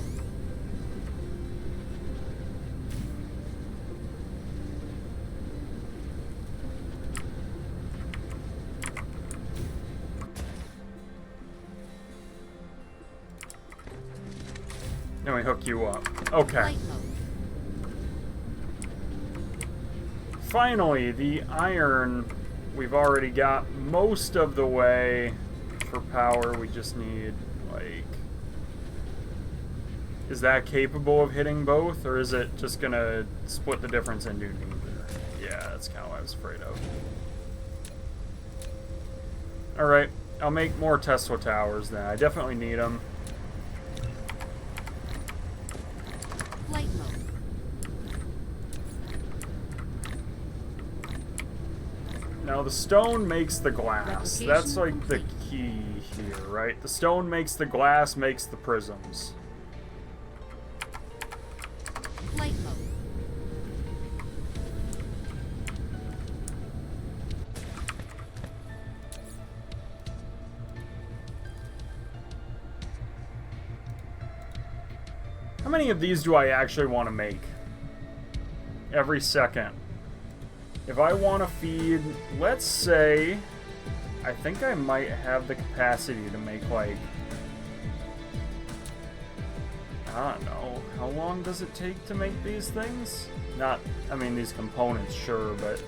Then we hook you up. Okay. Finally, the iron, we've already got most of the way for power. We just need, like... Is that capable of hitting both, or is it just gonna split the difference into neither? Yeah, that's kind of what I was afraid of. Alright, I'll make more Tesla towers then. I definitely need them. Flight mode. Now the stone makes the glass. That's like the Replication key here, right? The stone makes the glass, makes the prisms. Flight mode. How many of these do I actually want to make? Every second. If I want to feed, let's say, I think I might have the capacity to make, like, I don't know, how long does it take to make these things? Not, I mean, these components, sure, but...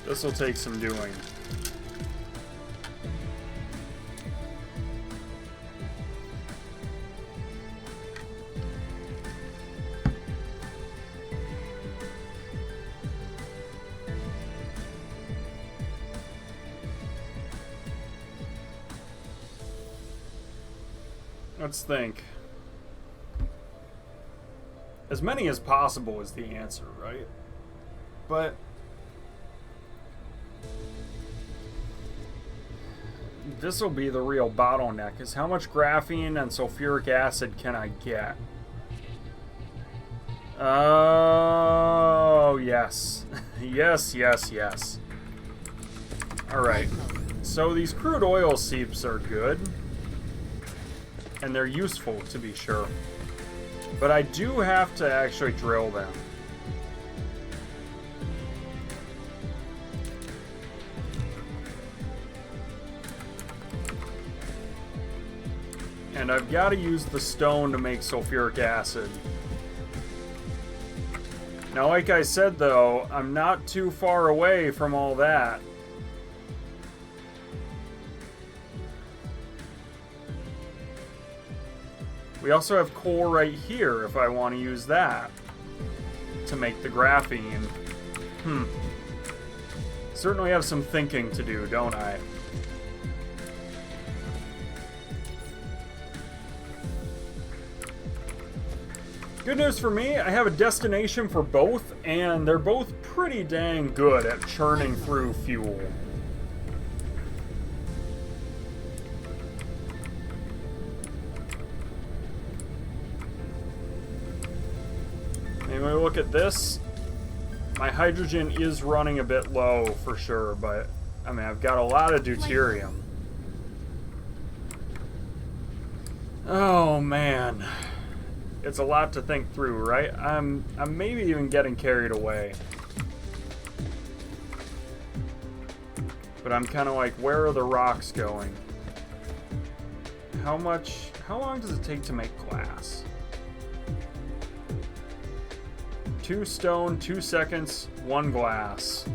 This will take some doing. Let's think. As many as possible is the answer, right? But this will be the real bottleneck, is how much graphene and sulfuric acid can I get? Oh, yes. Yes, yes, yes. Alright. So these crude oil seeps are good. And they're useful, to be sure. But I do have to actually drill them. And I've got to use the stone to make sulfuric acid. Now, like I said, though, I'm not too far away from all that. We also have coal right here, if I want to use that to make the graphene. Certainly have some thinking to do, don't I? Good news for me, I have a destination for both, and they're both pretty dang good at churning through fuel. When we look at this, my hydrogen is running a bit low for sure, but I mean, I've got a lot of deuterium. Oh man, it's a lot to think through, right? I'm maybe even getting carried away, but I'm kind of like, where are the rocks going? How long does it take to make glass? 2 stone, 2 seconds, 1 glass.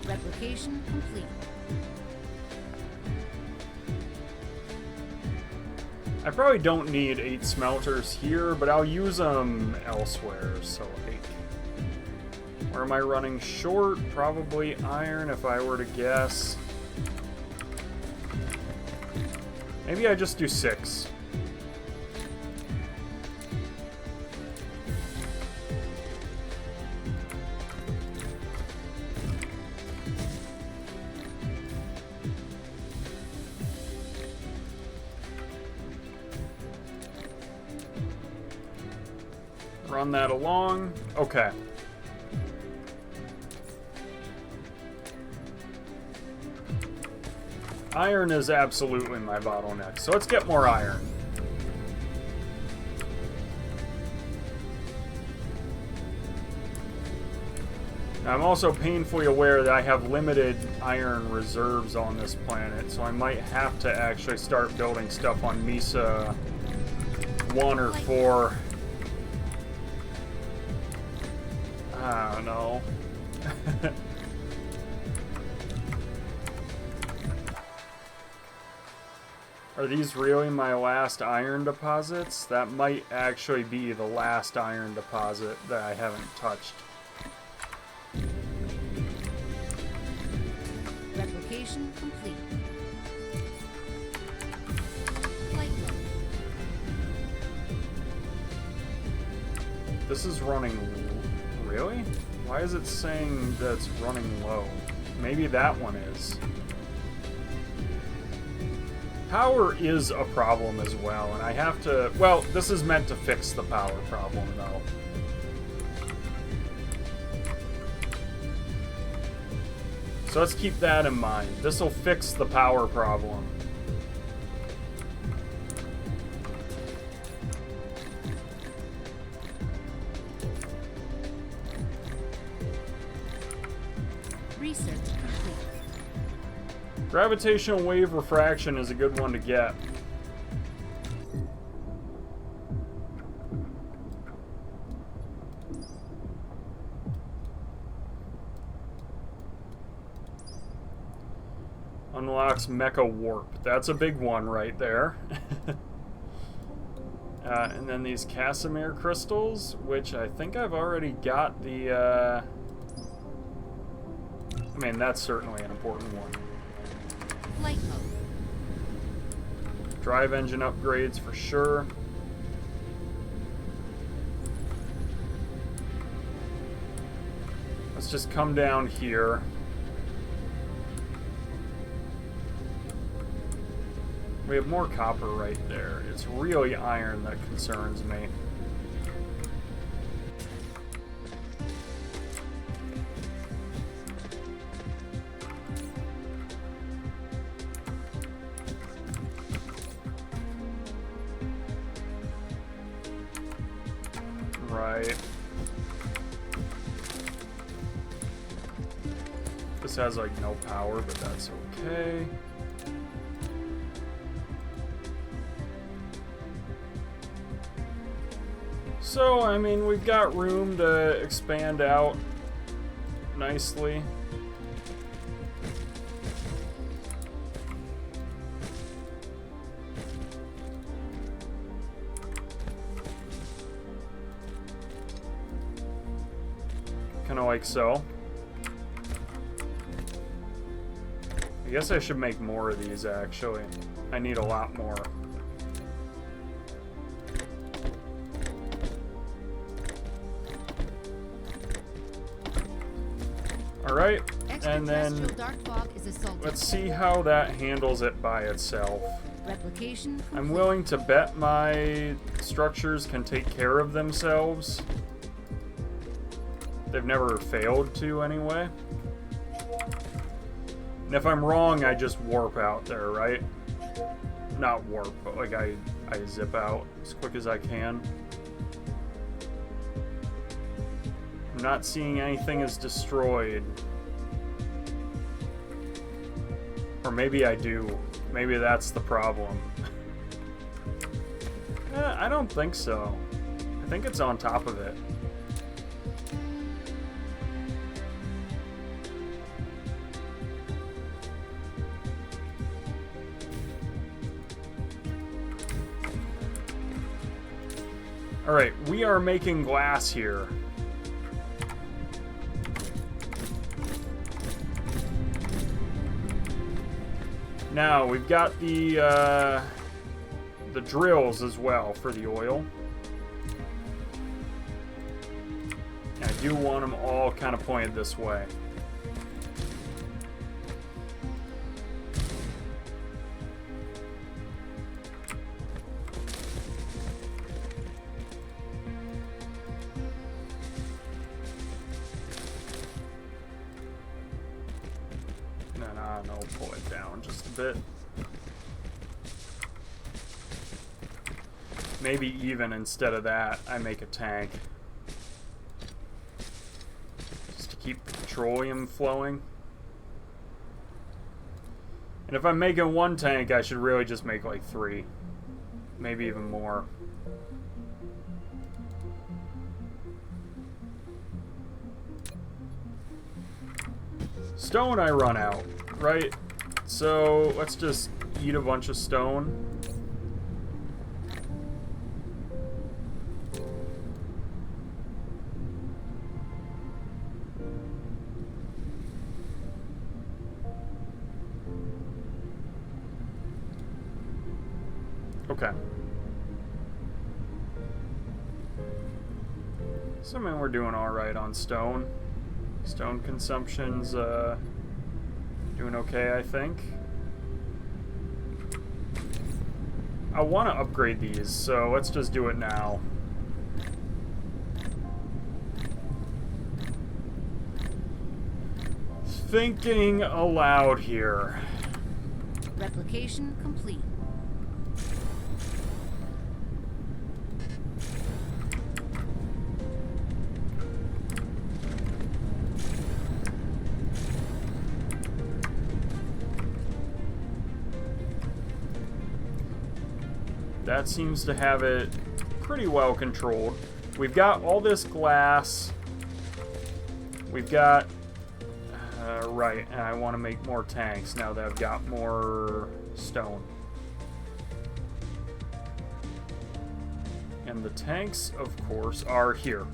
Replication complete. I probably don't need 8 smelters here, but I'll use them elsewhere, so like... Where am I running short? Probably iron, if I were to guess. Maybe I just do 6. Run that along. Okay. Iron is absolutely my bottleneck, so let's get more iron. I'm also painfully aware that I have limited iron reserves on this planet, so I might have to actually start building stuff on Misa 1 or 4. I don't know. Are these really my last iron deposits? That might actually be the last iron deposit that I haven't touched. Replication complete. Flight mode. This is running... Really? Why is it saying that it's running low? Maybe that one is. Power is a problem as well, and I have to... Well, this is meant to fix the power problem, though. So let's keep that in mind. This will fix the power problem. Research complete. Gravitational wave refraction is a good one to get. Unlocks Mecha Warp. That's a big one right there. And then these Casimir crystals, which I think I've already got the... I mean, that's certainly an important one. Flight mode. Drive engine upgrades for sure. Let's just come down here. We have more copper right there. It's really iron that concerns me. Right. This has like no power, but that's okay. So, I mean, we've got room to expand out nicely. Kind of like so. I guess I should make more of these, actually. I need a lot more. Alright, and then let's see how that handles it by itself. Replication complete. I'm willing to bet my structures can take care of themselves. They've never failed to, anyway. And if I'm wrong, I just warp out there, right? Not warp, but like I zip out as quick as I can. I'm not seeing anything as destroyed. Or maybe I do. Maybe that's the problem. I don't think so. I think it's on top of it. Alright, we are making glass here. Now, we've got the drills as well for the oil. And I do want them all kind of pointed this way. No, pull it down just a bit. Maybe even instead of that, I make a tank. Just to keep the petroleum flowing. And if I'm making one tank, I should really just make like 3. Maybe even more. Stone I run out, right? So let's just eat a bunch of stone. Okay. Assuming we're doing alright on stone. Stone consumption's doing okay, I think. I want to upgrade these, so let's just do it now. Thinking aloud here. Replication complete. That seems to have it pretty well controlled. We've got all this glass. We've got... right, and I want to make more tanks now that I've got more stone. And the tanks, of course, are here.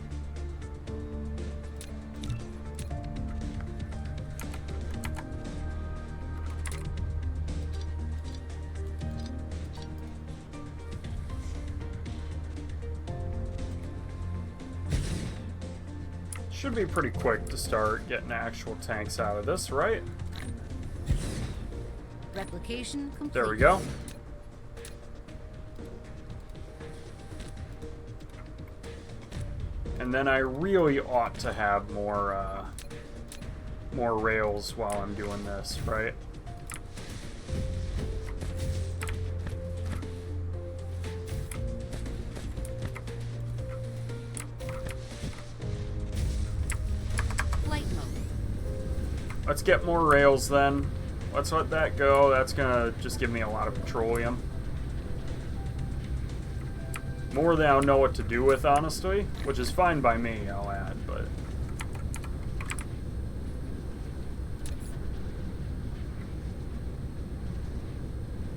Should be pretty quick to start getting actual tanks out of this, right? Replication complete. There we go. And then I really ought to have more rails while I'm doing this, right? Let's get more rails then. Let's let that go. That's gonna just give me a lot of petroleum. More than I'll know what to do with, honestly. Which is fine by me, I'll add, but...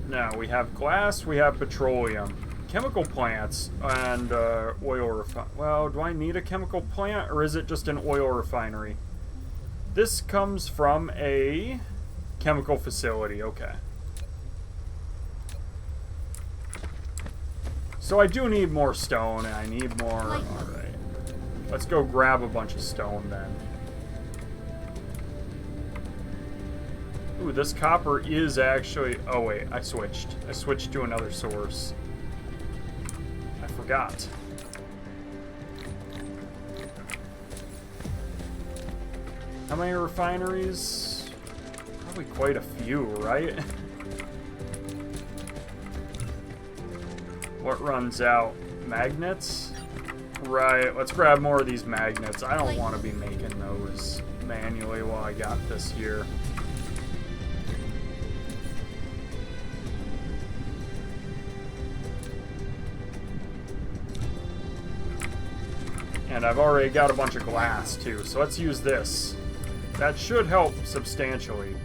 Now, we have glass, we have petroleum. Chemical plants and oil refinery. Well, do I need a chemical plant, or is it just an oil refinery? This comes from a chemical facility, okay. So I do need more stone, and I need more... Alright. Let's go grab a bunch of stone, then. Ooh, this copper is actually... Oh, wait, I switched. I switched to another source. I forgot. How many refineries? Probably quite a few, right? What runs out? Magnets? Right, let's grab more of these magnets. I don't want to be making those manually while I got this here. And I've already got a bunch of glass, too, so let's use this. That should help substantially.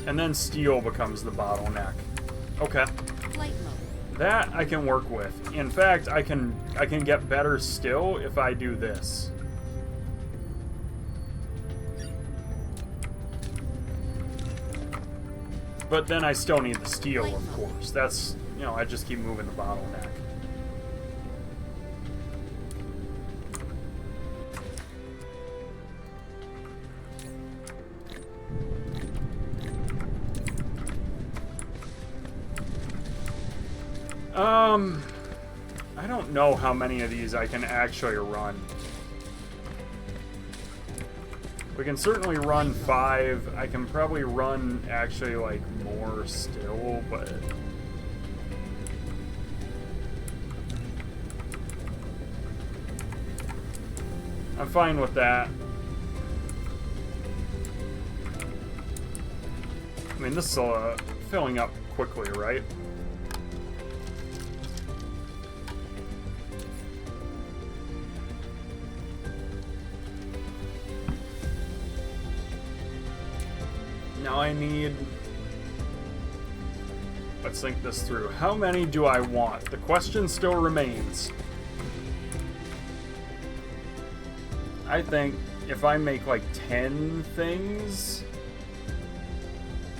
And then steel becomes the bottleneck. Okay. Flight mode. That I can work with. In fact, I can get better still if I do this. But then I still need the steel, of course. That's, you know, I just keep moving the bottleneck. I don't know how many of these I can actually run. We can certainly run 5. I can probably run actually like more still, but I'm fine with that. I mean, this is filling up quickly, right? Now I need... Let's think this through. How many do I want? The question still remains. I think if I make like 10 things...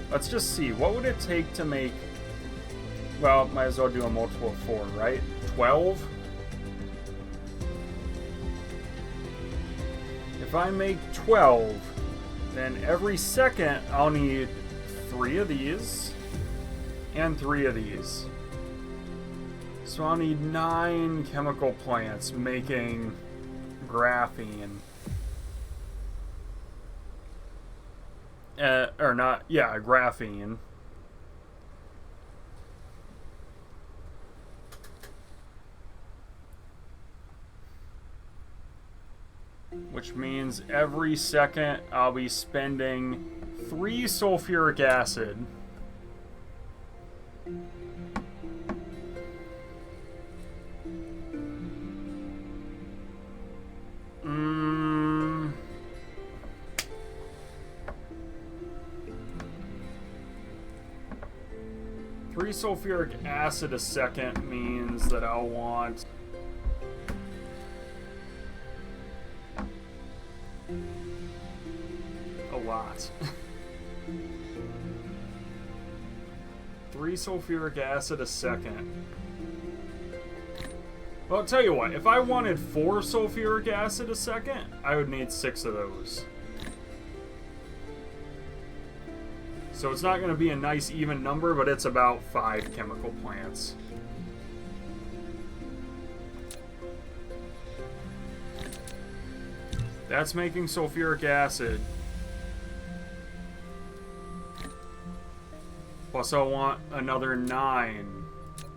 Let's just see. What would it take to make... Well, might as well do a multiple of 4, right? 12? If I make 12, then every second I'll need 3 of these and 3 of these. So I'll need 9 chemical plants making graphene. Or not, yeah, graphene. Which means every second I'll be spending 3 sulfuric acid. Three sulfuric acid a second means that I'll want a lot. 3 sulfuric acid a second. Well, I'll tell you what, if I wanted 4 sulfuric acid a second, I would need 6 of those. So it's not going to be a nice even number, but it's about 5 chemical plants. That's making sulfuric acid. Plus I want another 9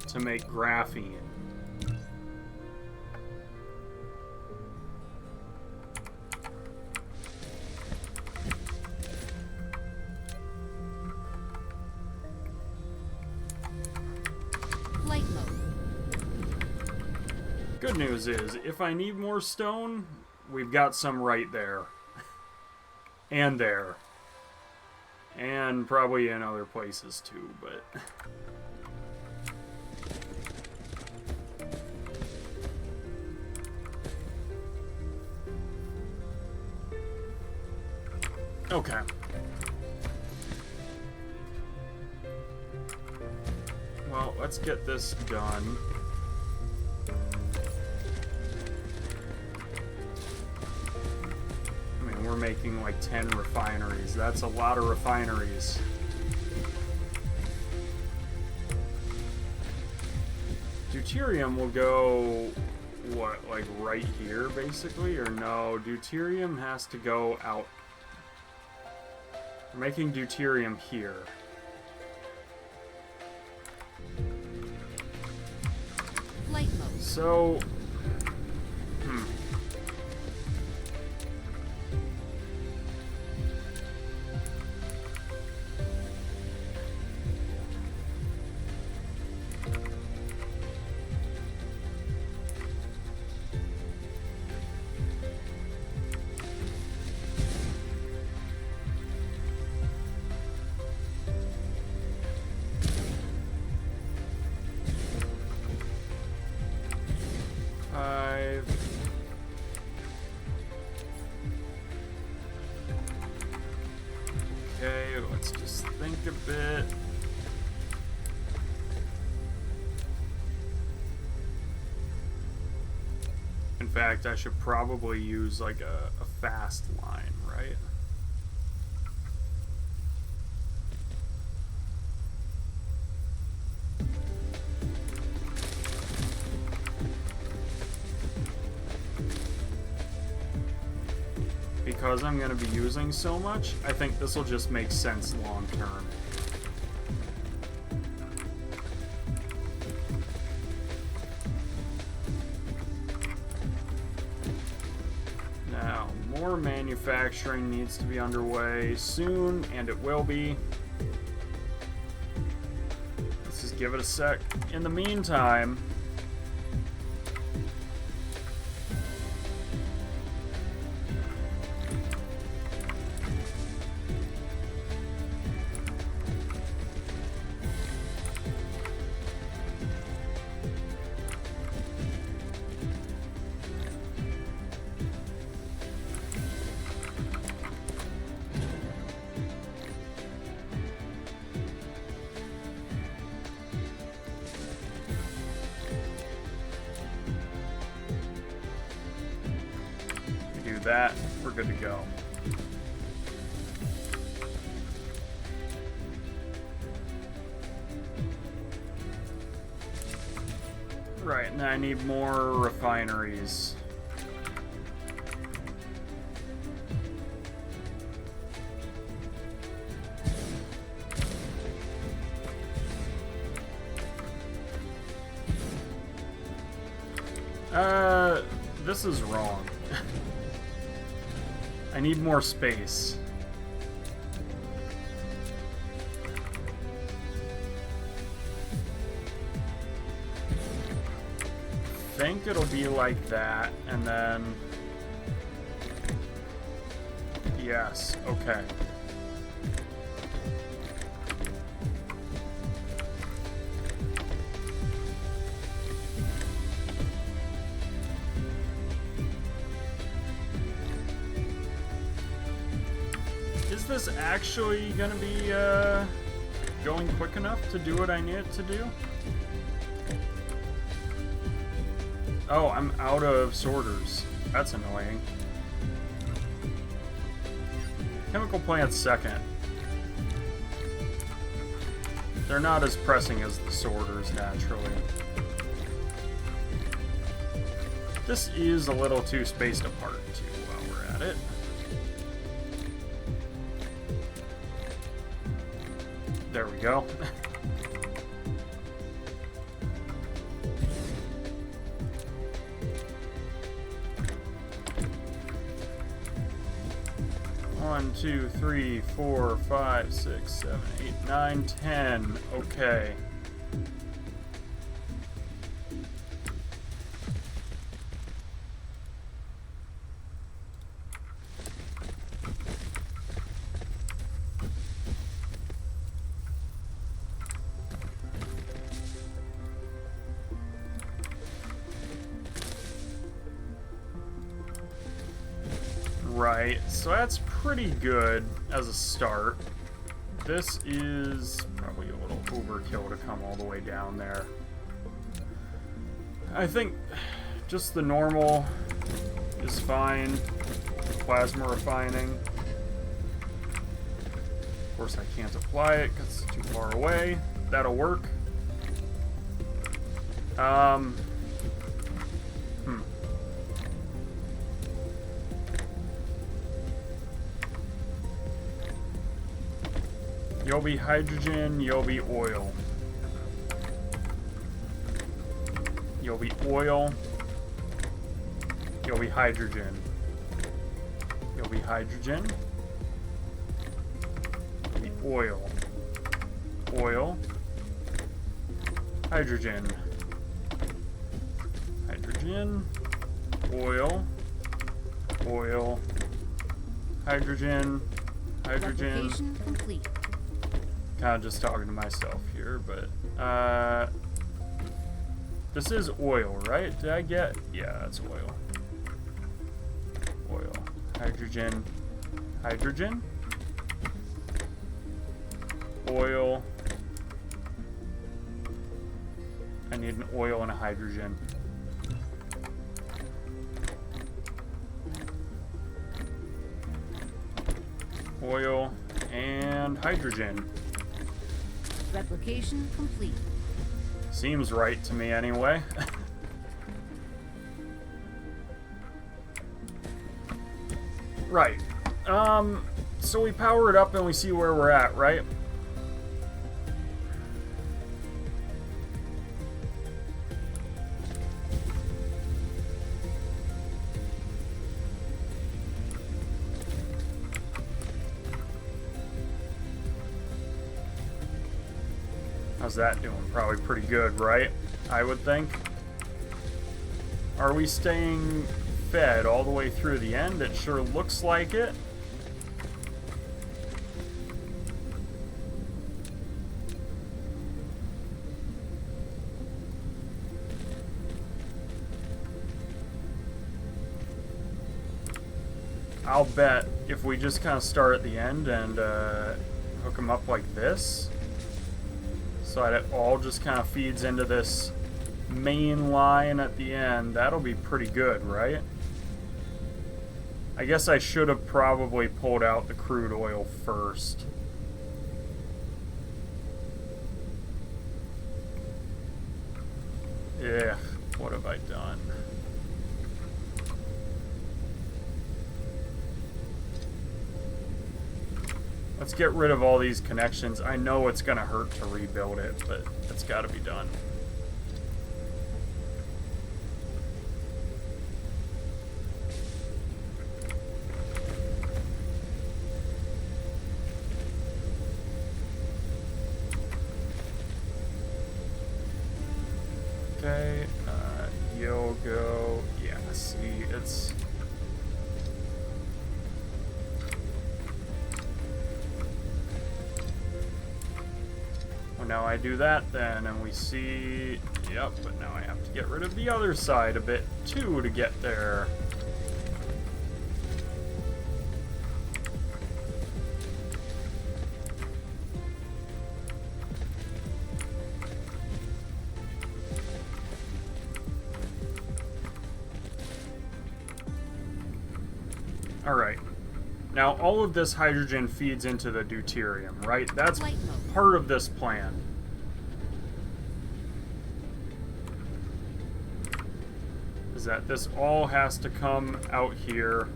to make graphene. Flight mode. Good news is, if I need more stone, we've got some right there. And there. And probably in other places too, but... Okay. Well, let's get this done. We're making like 10 refineries. That's a lot of refineries. Deuterium will go, what, like right here basically? Or no, deuterium has to go out. We're making deuterium here. Flight mode. So, okay, let's just think a bit. In fact, I should probably use like a fast line, right? because I'm going to be using so much, I think this will just make sense long term. Now, more manufacturing needs to be underway soon, and it will be. Let's just give it a sec. In the meantime, that, we're good to go. Right, and I need more refineries. This is wrong. I need more space. I think it'll be like that, and then... Yes, okay. Is this actually gonna be going quick enough to do what I need it to do? Oh, I'm out of sorters. That's annoying. Chemical plants second. They're not as pressing as the sorters, naturally. This is a little too spaced apart, too, while we're at it. There we go. One, 2, 3, 4, 5, 6, 7, 8, 9, 10. Okay. Right, so that's pretty good as a start. This is probably a little overkill to come all the way down there. I think just the normal is fine. Plasma refining. Of course, I can't apply it because it's too far away. That'll work. You'll be hydrogen, you'll be oil. You'll be oil. You'll be hydrogen. You'll be hydrogen. You'll be oil. Oil. Hydrogen. Hydrogen. Oil. Oil. Hydrogen. Hydrogen. Replication complete. Kind of just talking to myself here, but this is oil, right? Did I get? Yeah, that's oil. Oil. Hydrogen. Hydrogen. Oil. I need an oil and a hydrogen. Oil and hydrogen. Replication complete. Seems right to me anyway. Right. So we power it up and we see where we're at, right? How's that doing? Probably pretty good, right? I would think. Are we staying fed all the way through the end? It sure looks like it. I'll bet if we just kind of start at the end and hook them up like this, so that it all just kind of feeds into this main line at the end, that'll be pretty good, right? I guess I should have probably pulled out the crude oil first. Yeah, what have I done? Let's get rid of all these connections. I know it's gonna hurt to rebuild it, but it's gotta be done. Okay, you'll go, yeah, see, it's... Well, now I do that then, and we see, yep, but now I have to get rid of the other side a bit, too, to get there. Alright. Now, all of this hydrogen feeds into the deuterium, right? That's part of this plan. Is that this all has to come out here.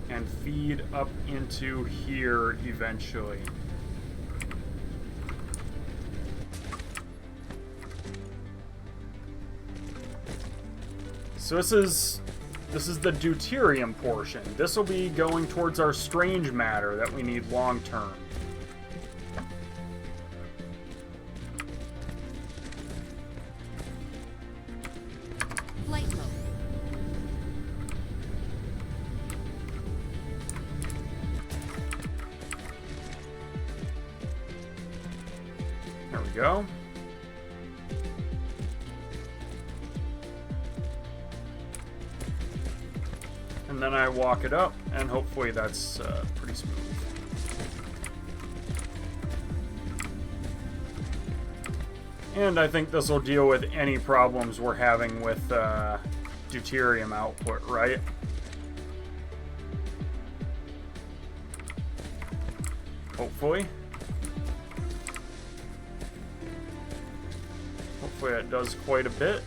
And feed up into here eventually. So this is the deuterium portion. This will be going towards our strange matter that we need long term. Flight mode. There we go. And then I walk it up, and hopefully that's pretty smooth. And I think this will deal with any problems we're having with deuterium output, right? Hopefully. Hopefully it does quite a bit.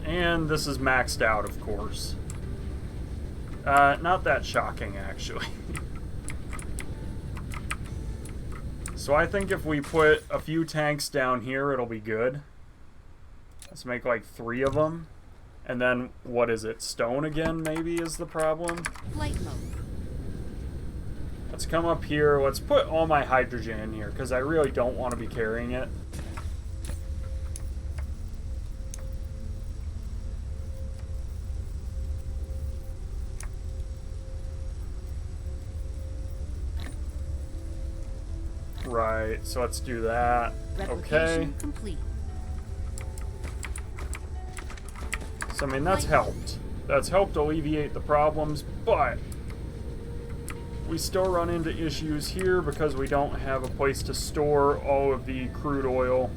And this is maxed out, of course. Not that shocking, actually. So I think if we put a few tanks down here, it'll be good. Let's make like 3 of them. And then, what is it? Stone again, maybe, is the problem? Flight mode. Let's come up here. Let's put all my hydrogen in here, because I really don't want to be carrying it. Right, so let's do that. Okay. Complete. So, I mean, that's helped. That's helped alleviate the problems, but we still run into issues here because we don't have a place to store all of the crude oil.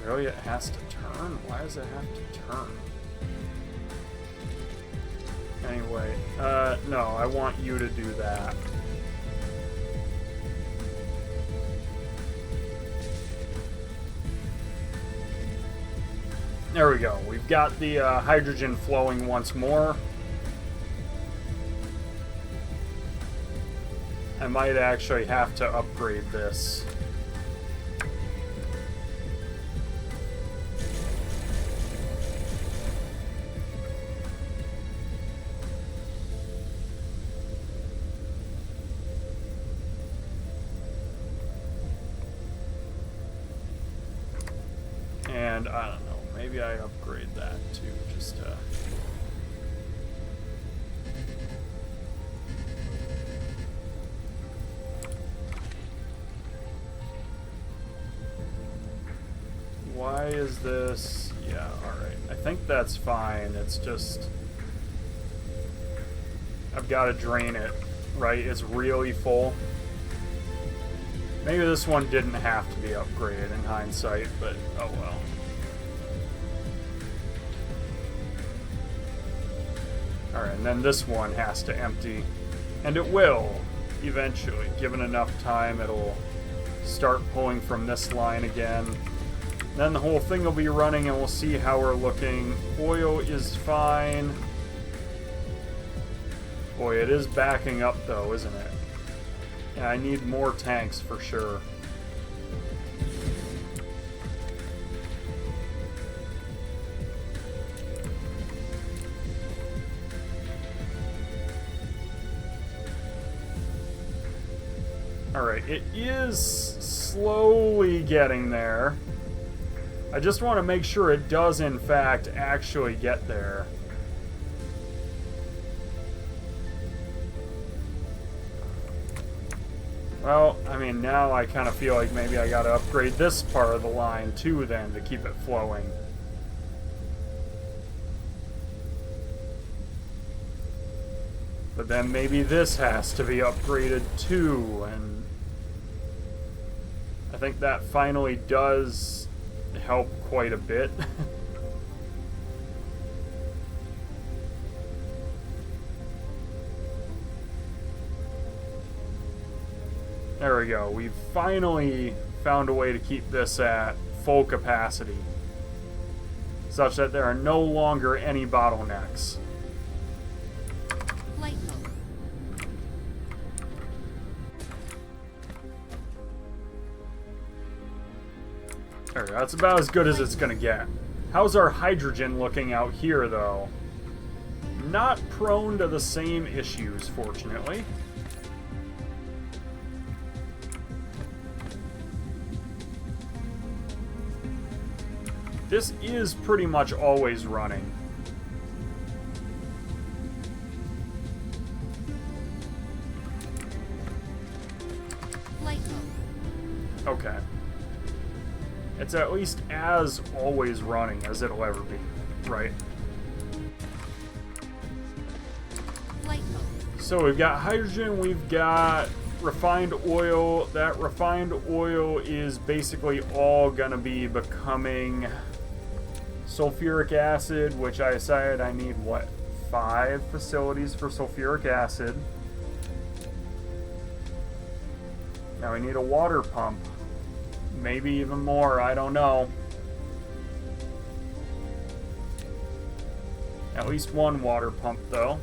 Really, it has to turn? Why does it have to turn? Anyway, no, I want you to do that. There we go. We've got the hydrogen flowing once more. I might actually have to upgrade this. And I don't know, maybe I upgrade that too, just to... Why is this... Yeah, alright. I think that's fine, it's just... I've got to drain it, right? It's really full. Maybe this one didn't have to be upgraded in hindsight, but oh well. Alright, and then this one has to empty. And it will, eventually. Given enough time, it'll start pulling from this line again. Then the whole thing will be running and we'll see how we're looking. Oil is fine. Boy, it is backing up though, isn't it? Yeah, I need more tanks for sure. Alright, it is slowly getting there. I just want to make sure it does in fact actually get there. Well, I mean, now I kind of feel like maybe I gotta upgrade this part of the line too then to keep it flowing. But then maybe this has to be upgraded too, and I think that finally does help quite a bit. There we go. We've finally found a way to keep this at full capacity, such that there are no longer any bottlenecks. Flight mode. There we go. That's about as good as it's gonna get. How's our hydrogen looking out here, though? Not prone to the same issues, fortunately. This is pretty much always running. Flight mode. Okay. It's at least as always running as it'll ever be, right? Flight mode. So we've got hydrogen, we've got refined oil. That refined oil is basically all gonna be becoming sulfuric acid, which I decided I need, what, 5 facilities for sulfuric acid. Now we need a water pump. Maybe even more, I don't know. At least one water pump, though.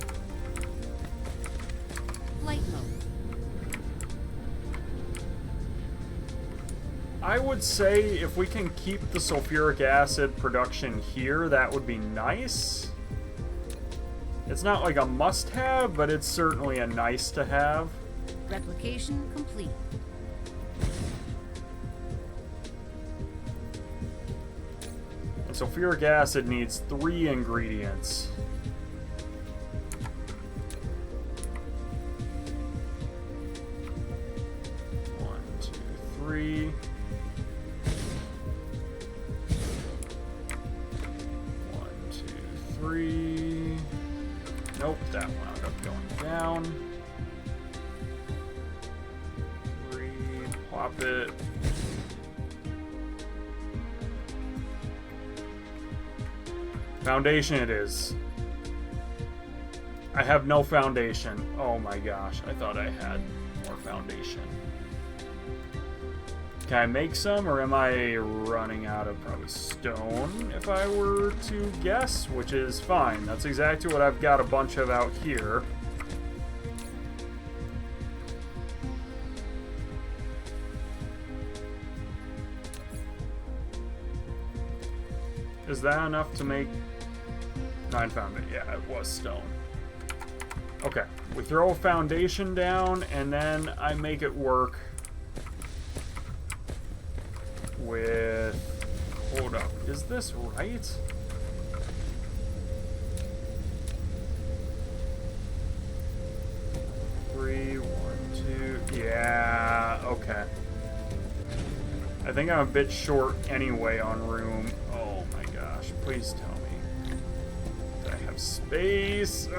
Flight mode. I would say if we can keep the sulfuric acid production here, that would be nice. It's not like a must-have, but it's certainly a nice-to-have. Replication complete. And sulfuric acid needs 3 ingredients. One, two, three. Three. Nope, that wound up going down. 3, pop it. Foundation it is. I have no foundation. Oh my gosh, I thought I had more foundation. Can I make some, or am I running out of probably stone, if I were to guess? Which is fine. That's exactly what I've got a bunch of out here. Is that enough to make 9 foundation? Yeah, it was stone. Okay, we throw a foundation down, and then I make it work with... Hold up, is this right? Three, 1, 2, yeah, okay. I think I'm a bit short anyway on room. Oh my gosh, please tell me. Do I have space?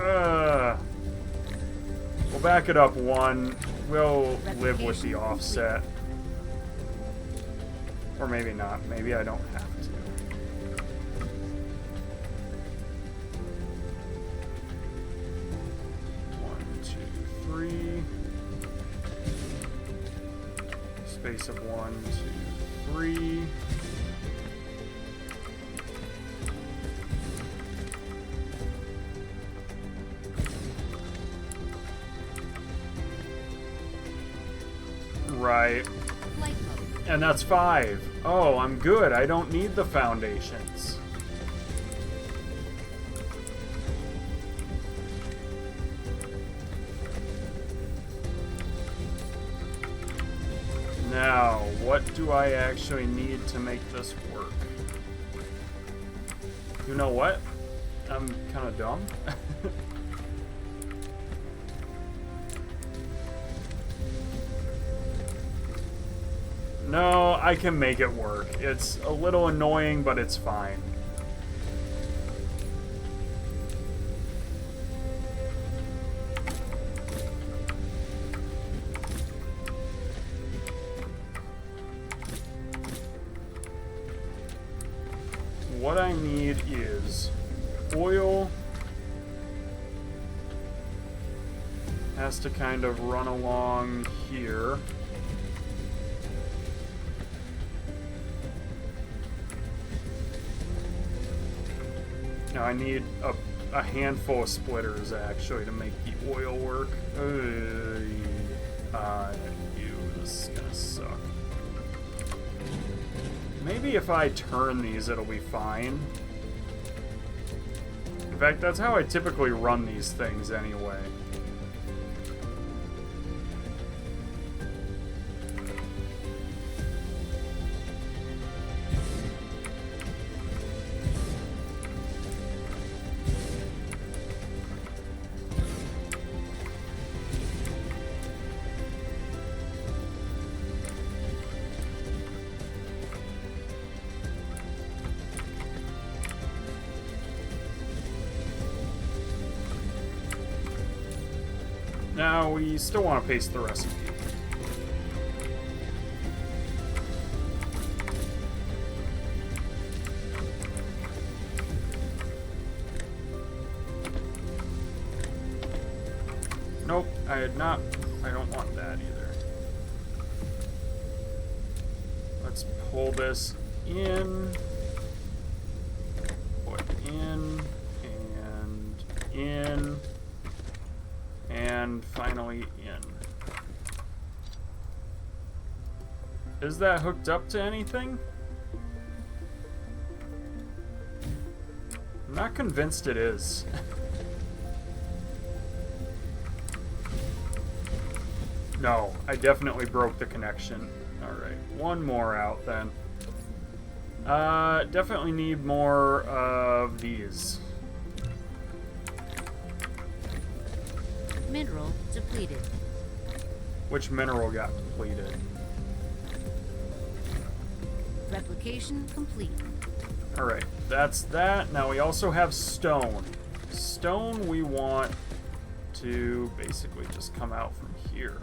We'll back it up 1. We'll live with the offset. Or maybe not. Maybe I don't have to. One, 2, 3. Space of 1, 2, 3. Right. And that's 5. Oh, I'm good. I don't need the foundations. Now, what do I actually need to make this work? You know what? I'm kind of dumb. No, I can make it work. It's a little annoying, but it's fine. What I need is oil. Has to kind of run along here. Now I need a handful of splitters actually to make the oil work. This is gonna suck. Maybe if I turn these, it'll be fine. In fact, that's how I typically run these things anyway. Now, we still want to paste the recipe. Nope, I had not. I don't want that either. Let's pull this in. Put in. And in. And finally in. Is that hooked up to anything? I'm not convinced it is. No, I definitely broke the connection. Alright, one more out then. Definitely need more of these. Mineral depleted. Which mineral got depleted? Replication complete. Alright, that's that. Now we also have stone. Stone we want to basically just come out from here.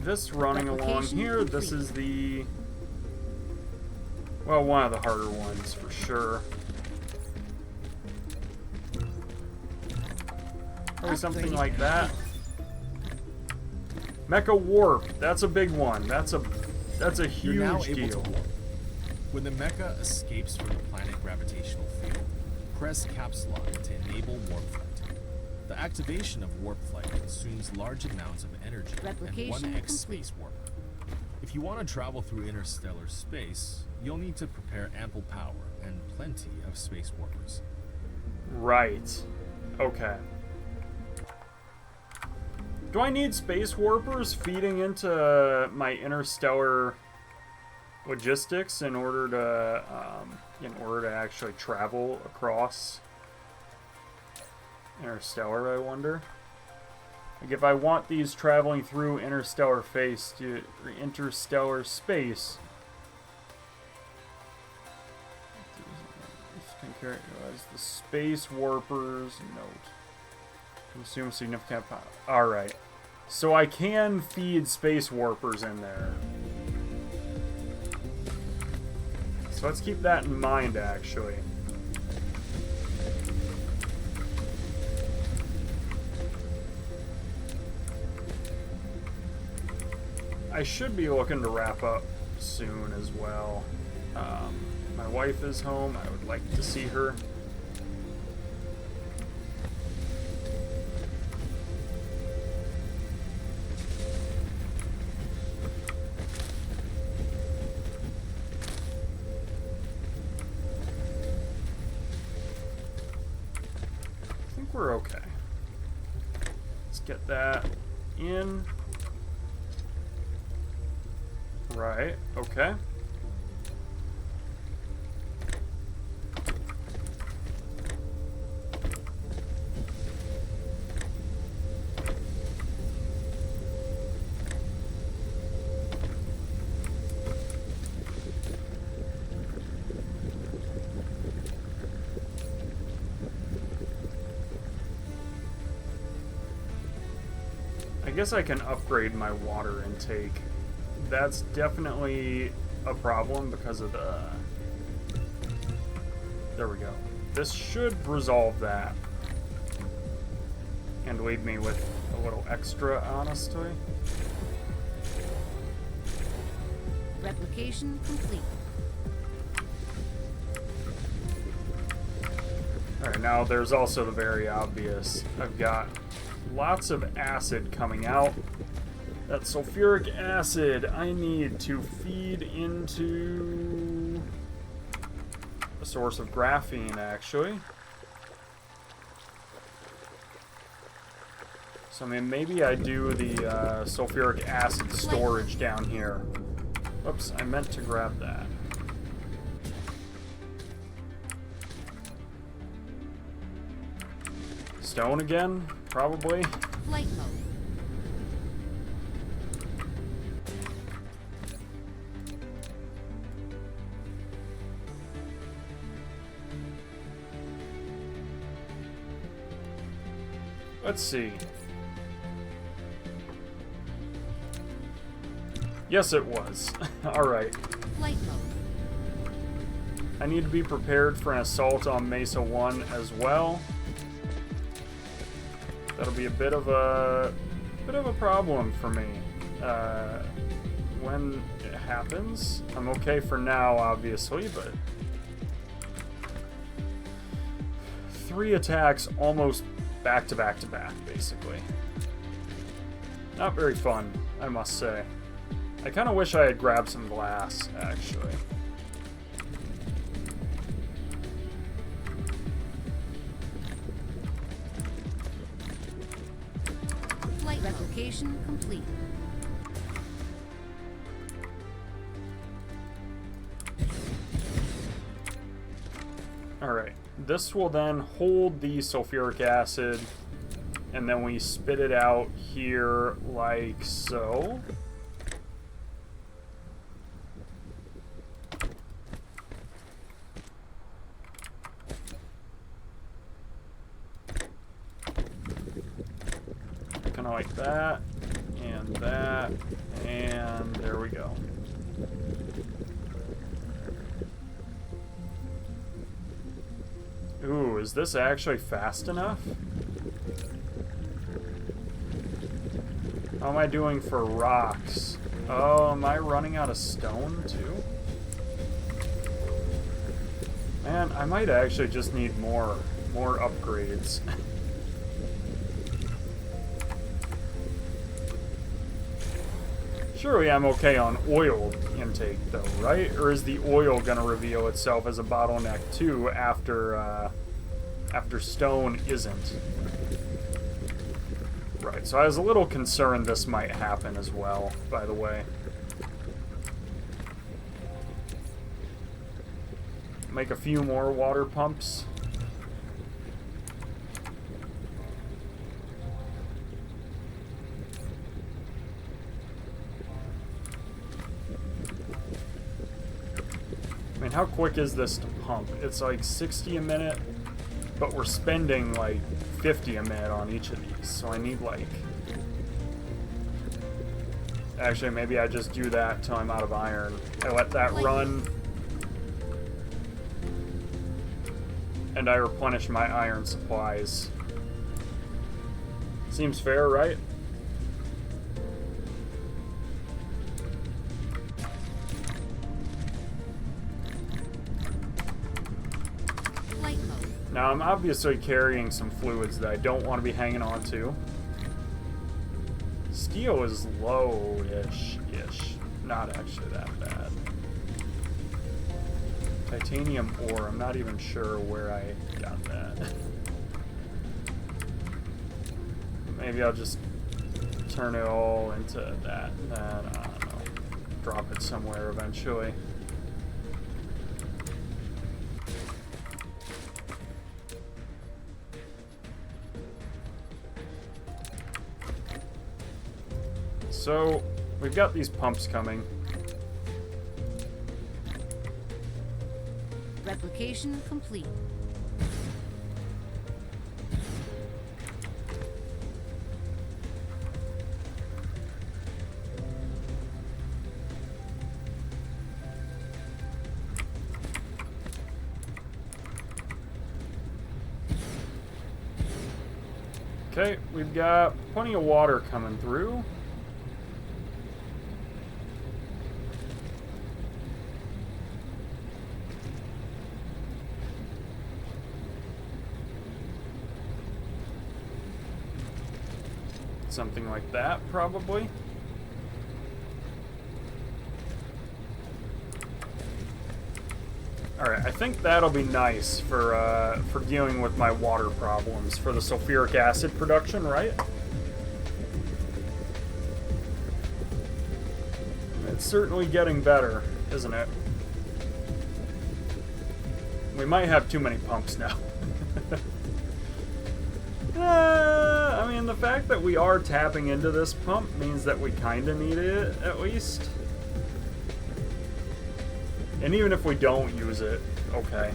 this running along Replication here, this complete. is the... Well, one of the harder ones, for sure. Probably something Upgrade like that. Mecha Warp, that's a big one. That's a You're now huge able deal. to warp. When the mecha escapes from the planet gravitational field, press caps lock to enable warp flight. The activation of warp flight consumes large amounts of energy and Replication 1x complete. space warp. If you want to travel through interstellar space, you'll need to prepare ample power and plenty of space warpers. Right. Okay. Do I need space warpers feeding into my interstellar logistics in order to actually travel across interstellar, I wonder? Like, if I want these traveling through interstellar space, the space warpers note. Consume significant power. Alright. So I can feed space warpers in there. So let's keep that in mind, actually. I should be looking to wrap up soon as well. My wife is home. I would like to see her. I think we're okay. Let's get that in. Right, okay. I guess I can upgrade my water intake. That's definitely a problem because of the... There we go. This should resolve that. And leave me with a little extra, honestly. Replication complete. Alright, now there's also the very obvious. I've got lots of acid coming out. That sulfuric acid I need to feed into a source of graphene, actually. So, I mean, maybe I do the sulfuric acid storage down here. Oops, I meant to grab that. Stone again? Probably. Flight mode. Let's see. Yes, it was. Alright. Flight mode. I need to be prepared for an assault on Mesa 1 as well. That'll be a bit of a problem for me when it happens. I'm okay for now, obviously, but 3 attacks almost back to back to back, basically. Not very fun, I must say. I kind of wish I had grabbed some glass, actually. Flight replication complete. Alright, this will then hold the sulfuric acid, and then we spit it out here like so. Kind of like that, And that. And there we go. Ooh, is this actually fast enough? How am I doing for rocks? Oh, am I running out of stone too? Man, I might actually just need more upgrades. Surely I'm okay on oil intake though, right? Or is the oil gonna reveal itself as a bottleneck too after stone isn't? Right, so I was a little concerned this might happen as well, by the way. Make a few more water pumps. I mean, how quick is this to pump? It's like 60 a minute, but we're spending like 50 a minute on each of these, so I need like... Actually, maybe I just do that till I'm out of iron. I let that run, and I replenish my iron supplies. Seems fair, right? Now, I'm obviously carrying some fluids that I don't want to be hanging on to. Steel is low-ish. Not actually that bad. Titanium ore, I'm not even sure where I got that. Maybe I'll just turn it all into that, and then, I don't know, drop it somewhere eventually. So, we've got these pumps coming. Replication complete. Okay, we've got plenty of water coming through. Something like that, probably. Alright, I think that'll be nice for dealing with my water problems for the sulfuric acid production, right? It's certainly getting better, isn't it? We might have too many pumps now. I mean, the fact that we are tapping into this pump means that we kind of need it, at least. And even if we don't use it, okay.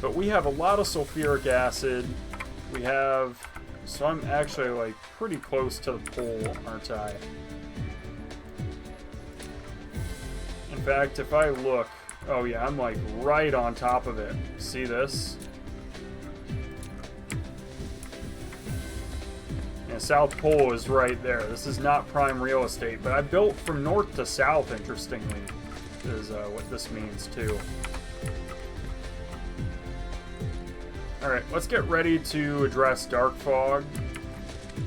But we have a lot of sulfuric acid. We have... So I'm actually, like, pretty close to the pole, aren't I? In fact, if I look... Oh yeah, I'm, like, right on top of it. See this? And South Pole is right there. This is not prime real estate, but I built from north to south, interestingly, is what this means, too. Alright, let's get ready to address dark fog.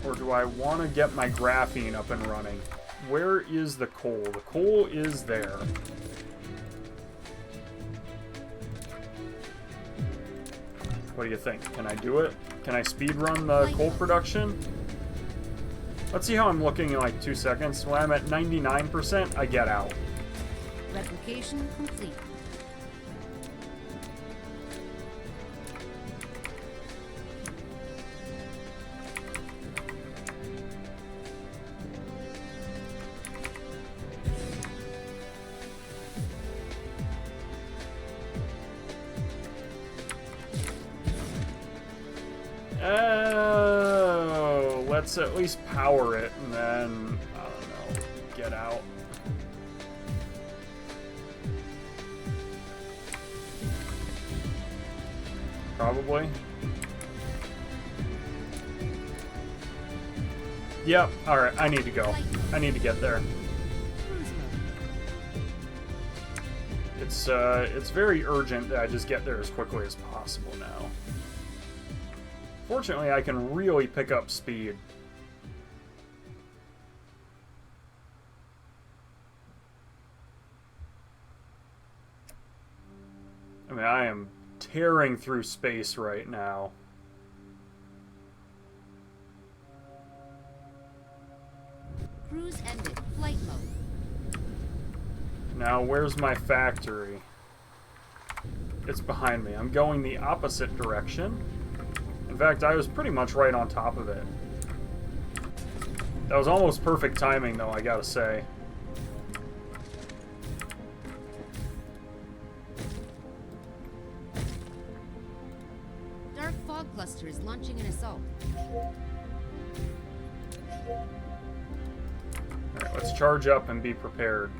Or do I want to get my graphene up and running? Where is the coal? The coal is there. What do you think? Can I do it? Can I speedrun the coal production? Let's see how I'm looking in like 2 seconds. When I'm at 99%, I get out. Replication complete. let's at least power it and then, I don't know, get out. Probably. Yep, alright, I need to go. I need to get there. It's very urgent that I just get there as quickly as possible now. Fortunately, I can really pick up speed. I mean, I am tearing through space right now. Cruise ended. Flight mode. Now, where's my factory? It's behind me. I'm going the opposite direction. In fact, I was pretty much right on top of it. That was almost perfect timing, though, I gotta say. Dark fog cluster is launching an assault. Alright, let's charge up and be prepared.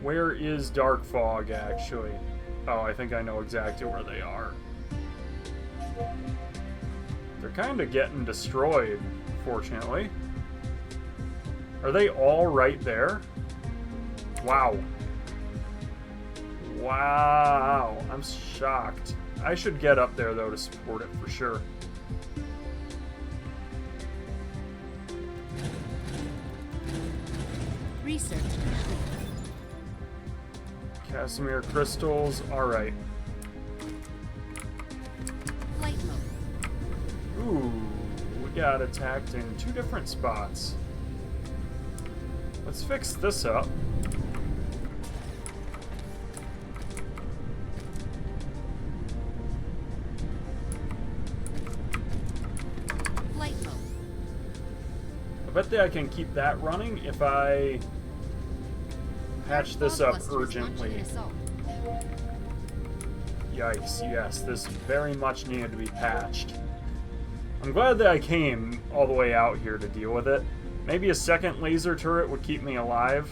Where is dark fog, actually? Oh, I think I know exactly where they are. They're kind of getting destroyed, fortunately. Are they all right there? Wow. Wow. I'm shocked. I should get up there, though, to support it for sure. Research complete. Casimir crystals. Alright. Flight mode. Ooh, we got attacked in 2 different spots. Let's fix this up. Flight mode. I bet that I can keep that running if I patch this up urgently. Yikes, yes, this very much needed to be patched. I'm glad that I came all the way out here to deal with it. Maybe a second laser turret would keep me alive.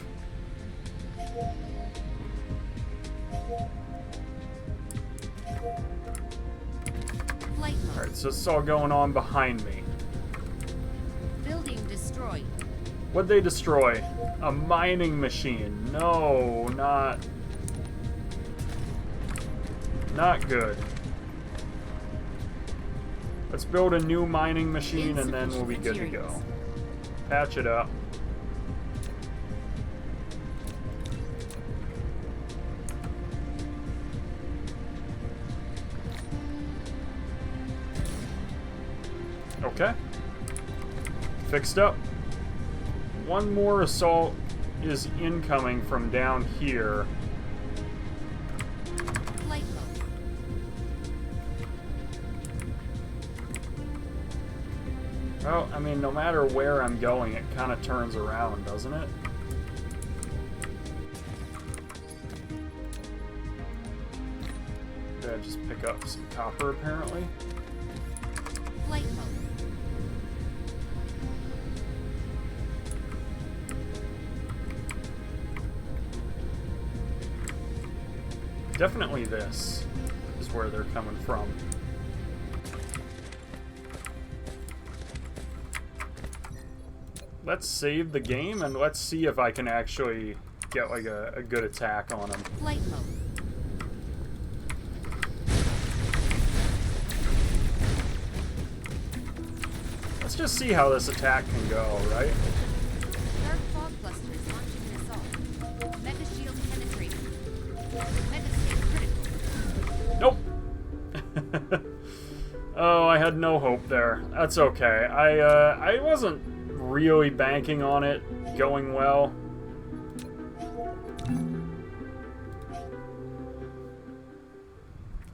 Alright, so this is all going on behind me. Building destroyed. What'd they destroy? A mining machine. No, not good. Let's build a new mining machine and then we'll be good to go. Patch it up. Okay. Fixed up. One more assault is incoming from down here. Flight mode. Well, I mean, no matter where I'm going, it kind of turns around, doesn't it? Did I just pick up some copper, apparently? Flight mode. Definitely this is where they're coming from. Let's save the game and let's see if I can actually get like a good attack on them. Flight mode. Let's just see how this attack can go, right? Dark fog cluster is launching an assault. Mega shield penetrating. Mega state critical. Nope. Oh, I had no hope there. That's okay. I wasn't really banking on it going well.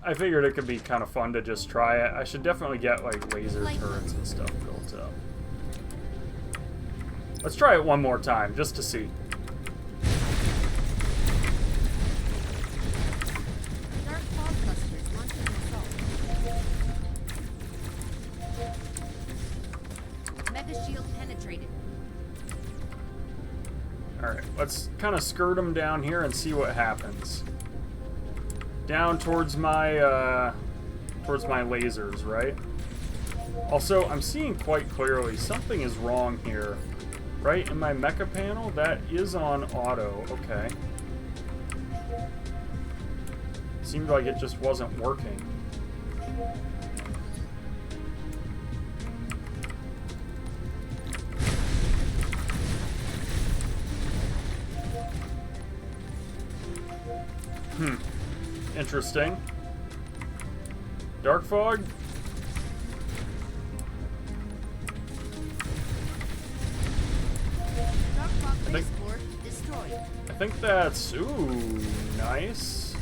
I figured it could be kind of fun to just try it. I should definitely get like laser turrets and stuff built up. Let's try it one more time just to see. Dark fog cluster is launching an assault. let's kind of skirt them down here and see what happens. Down towards my lasers, right? Also, I'm seeing quite clearly something is wrong here. Right in my mecha panel, that is on auto. Okay. Seemed like it just wasn't working. Interesting. Dark fog? Dark fog spaceport destroyed. I think that's... Ooh, nice.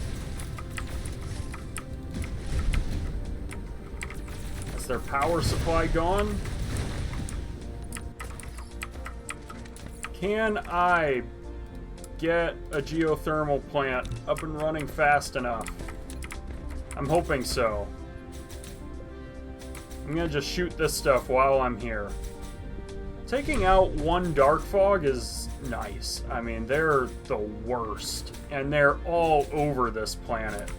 Is their power supply gone? Can I get a geothermal plant up and running fast enough? I'm hoping so. I'm gonna just shoot this stuff while I'm here. Taking out one dark fog is nice. I mean, they're the worst, and they're all over this planet.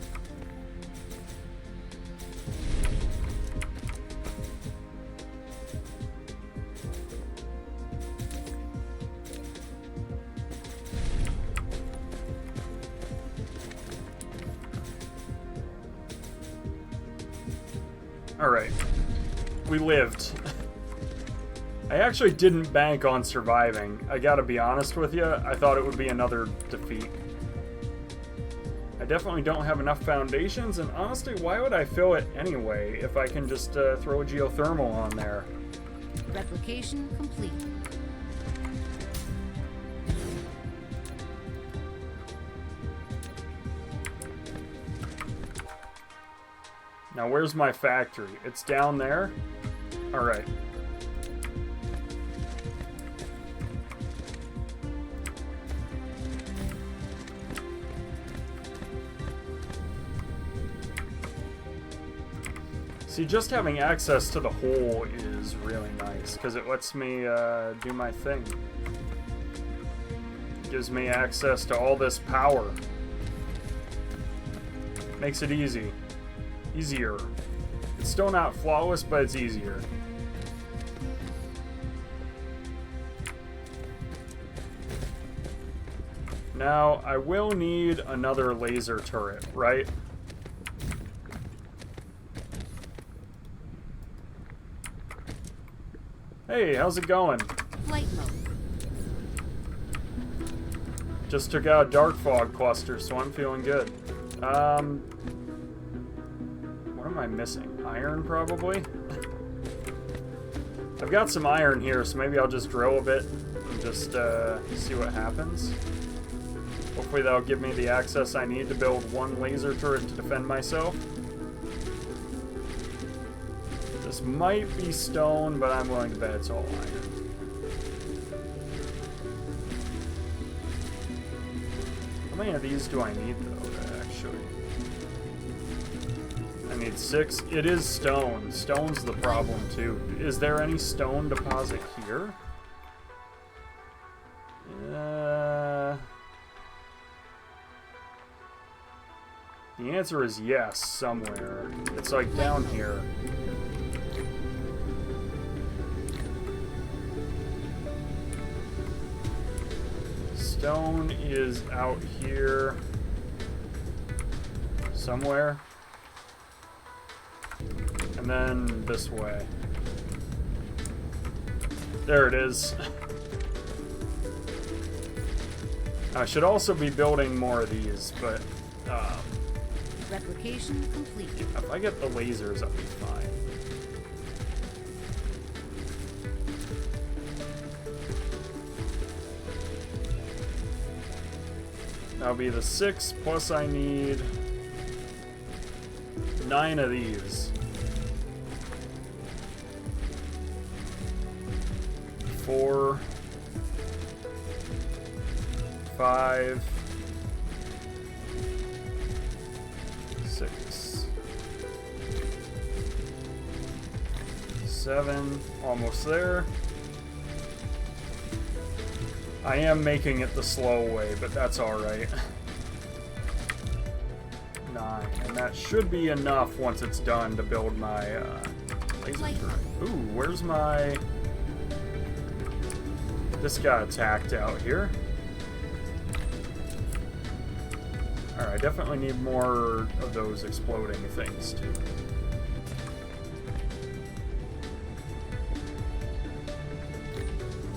Alright. We lived. I actually didn't bank on surviving. I gotta be honest with you, I thought it would be another defeat. I definitely don't have enough foundations, and honestly, why would I fill it anyway if I can just throw a geothermal on there? Replication complete. Now, where's my factory? It's down there? Alright. See, just having access to the hole is really nice, because it lets me do my thing. Gives me access to all this power. Makes it easy. Easier. It's still not flawless, but it's easier. Now, I will need another laser turret, right? Hey, how's it going? Flight mode. Just took out a dark fog cluster, so I'm feeling good. What am I missing? Iron, probably? I've got some iron here, so maybe I'll just drill a bit and just see what happens. Hopefully that'll give me the access I need to build one laser turret to defend myself. This might be stone, but I'm willing to bet it's all iron. How many of these do I need, though, actually? I need 6. It is stone. Stone's the problem, too. Is there any stone deposit here? The answer is yes, somewhere. It's like down here. Stone is out here somewhere. And then this way. There it is. I should also be building more of these, but Replication complete. if I get the lasers, I'll be fine. That'll be the 6, plus I need 9 of these. 4, 5, 6, 7, almost there. I am making it the slow way, but that's alright. 9. And that should be enough once it's done to build my laser turret. Ooh, where's my... This got attacked out here. Alright, I definitely need more of those exploding things, too.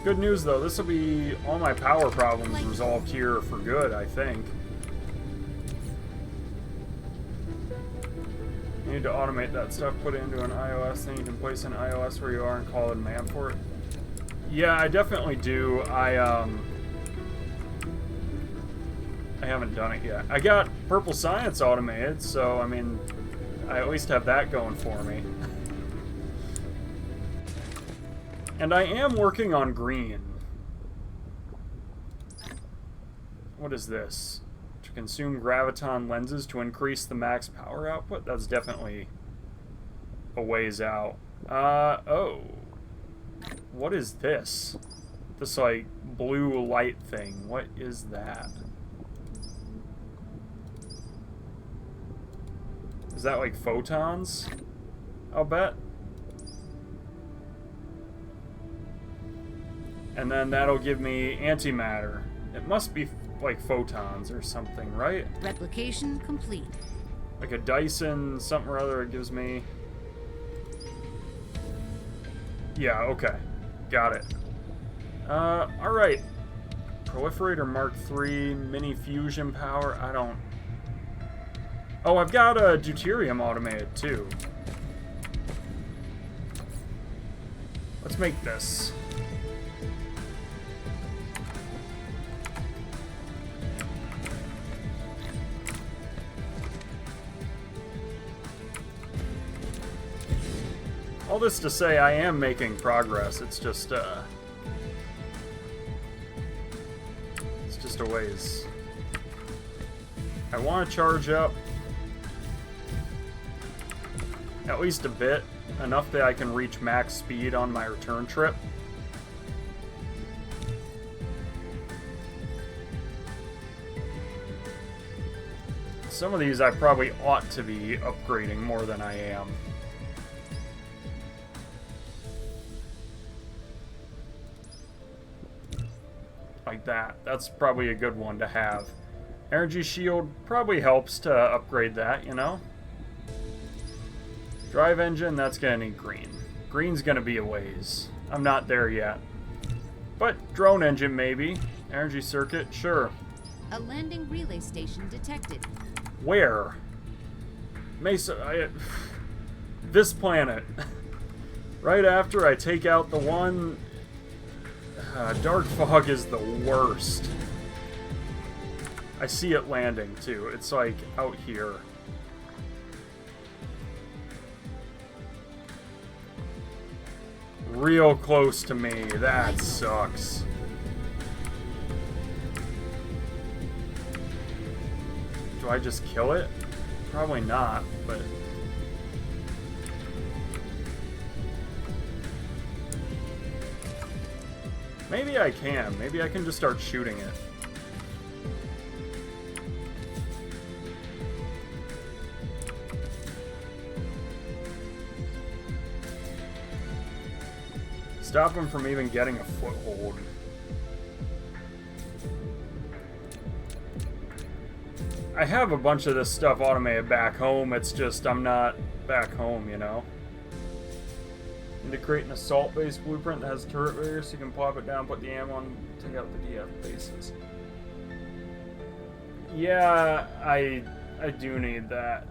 Good news, though. This will be all my power problems resolved here for good, I think. You need to automate that stuff, put it into an iOS, then you can place an iOS where you are and call a demand for it. Yeah, I definitely do. I haven't done it yet. I got Purple Science automated, so, I mean, I at least have that going for me. And I am working on green. What is this? To consume graviton lenses to increase the max power output? That's definitely a ways out. Oh. What is this? This, like, blue light thing. What is that? Is that, like, photons? I'll bet. And then that'll give me antimatter. It must be like photons or something, right? Replication complete. Like a Dyson something or other it gives me. Yeah, okay. Got it. Alright. Proliferator Mark III, mini fusion power. I don't... Oh, I've got a deuterium automated too. Let's make this. All this to say, I am making progress. It's just a ways. I want to charge up at least a bit, enough that I can reach max speed on my return trip. Some of these I probably ought to be upgrading more than I am. Like that. That's probably a good one to have. Energy shield probably helps to upgrade that, you know? Drive engine, that's gonna need green. Green's gonna be a ways. I'm not there yet. But drone engine, maybe. Energy circuit, sure. A landing relay station detected. Where? Mesa, this planet. Right after I take out the one... dark fog is the worst. I see it landing, too. It's like out here. Real close to me. That sucks. Do I just kill it? Probably not, but... Maybe I can. Maybe I can just start shooting it. Stop him from even getting a foothold. I have a bunch of this stuff automated back home. It's just I'm not back home, you know? Need to create an assault-based blueprint that has turret barriers so you can pop it down, put the ammo on, take out the DF bases. Yeah, I do need that.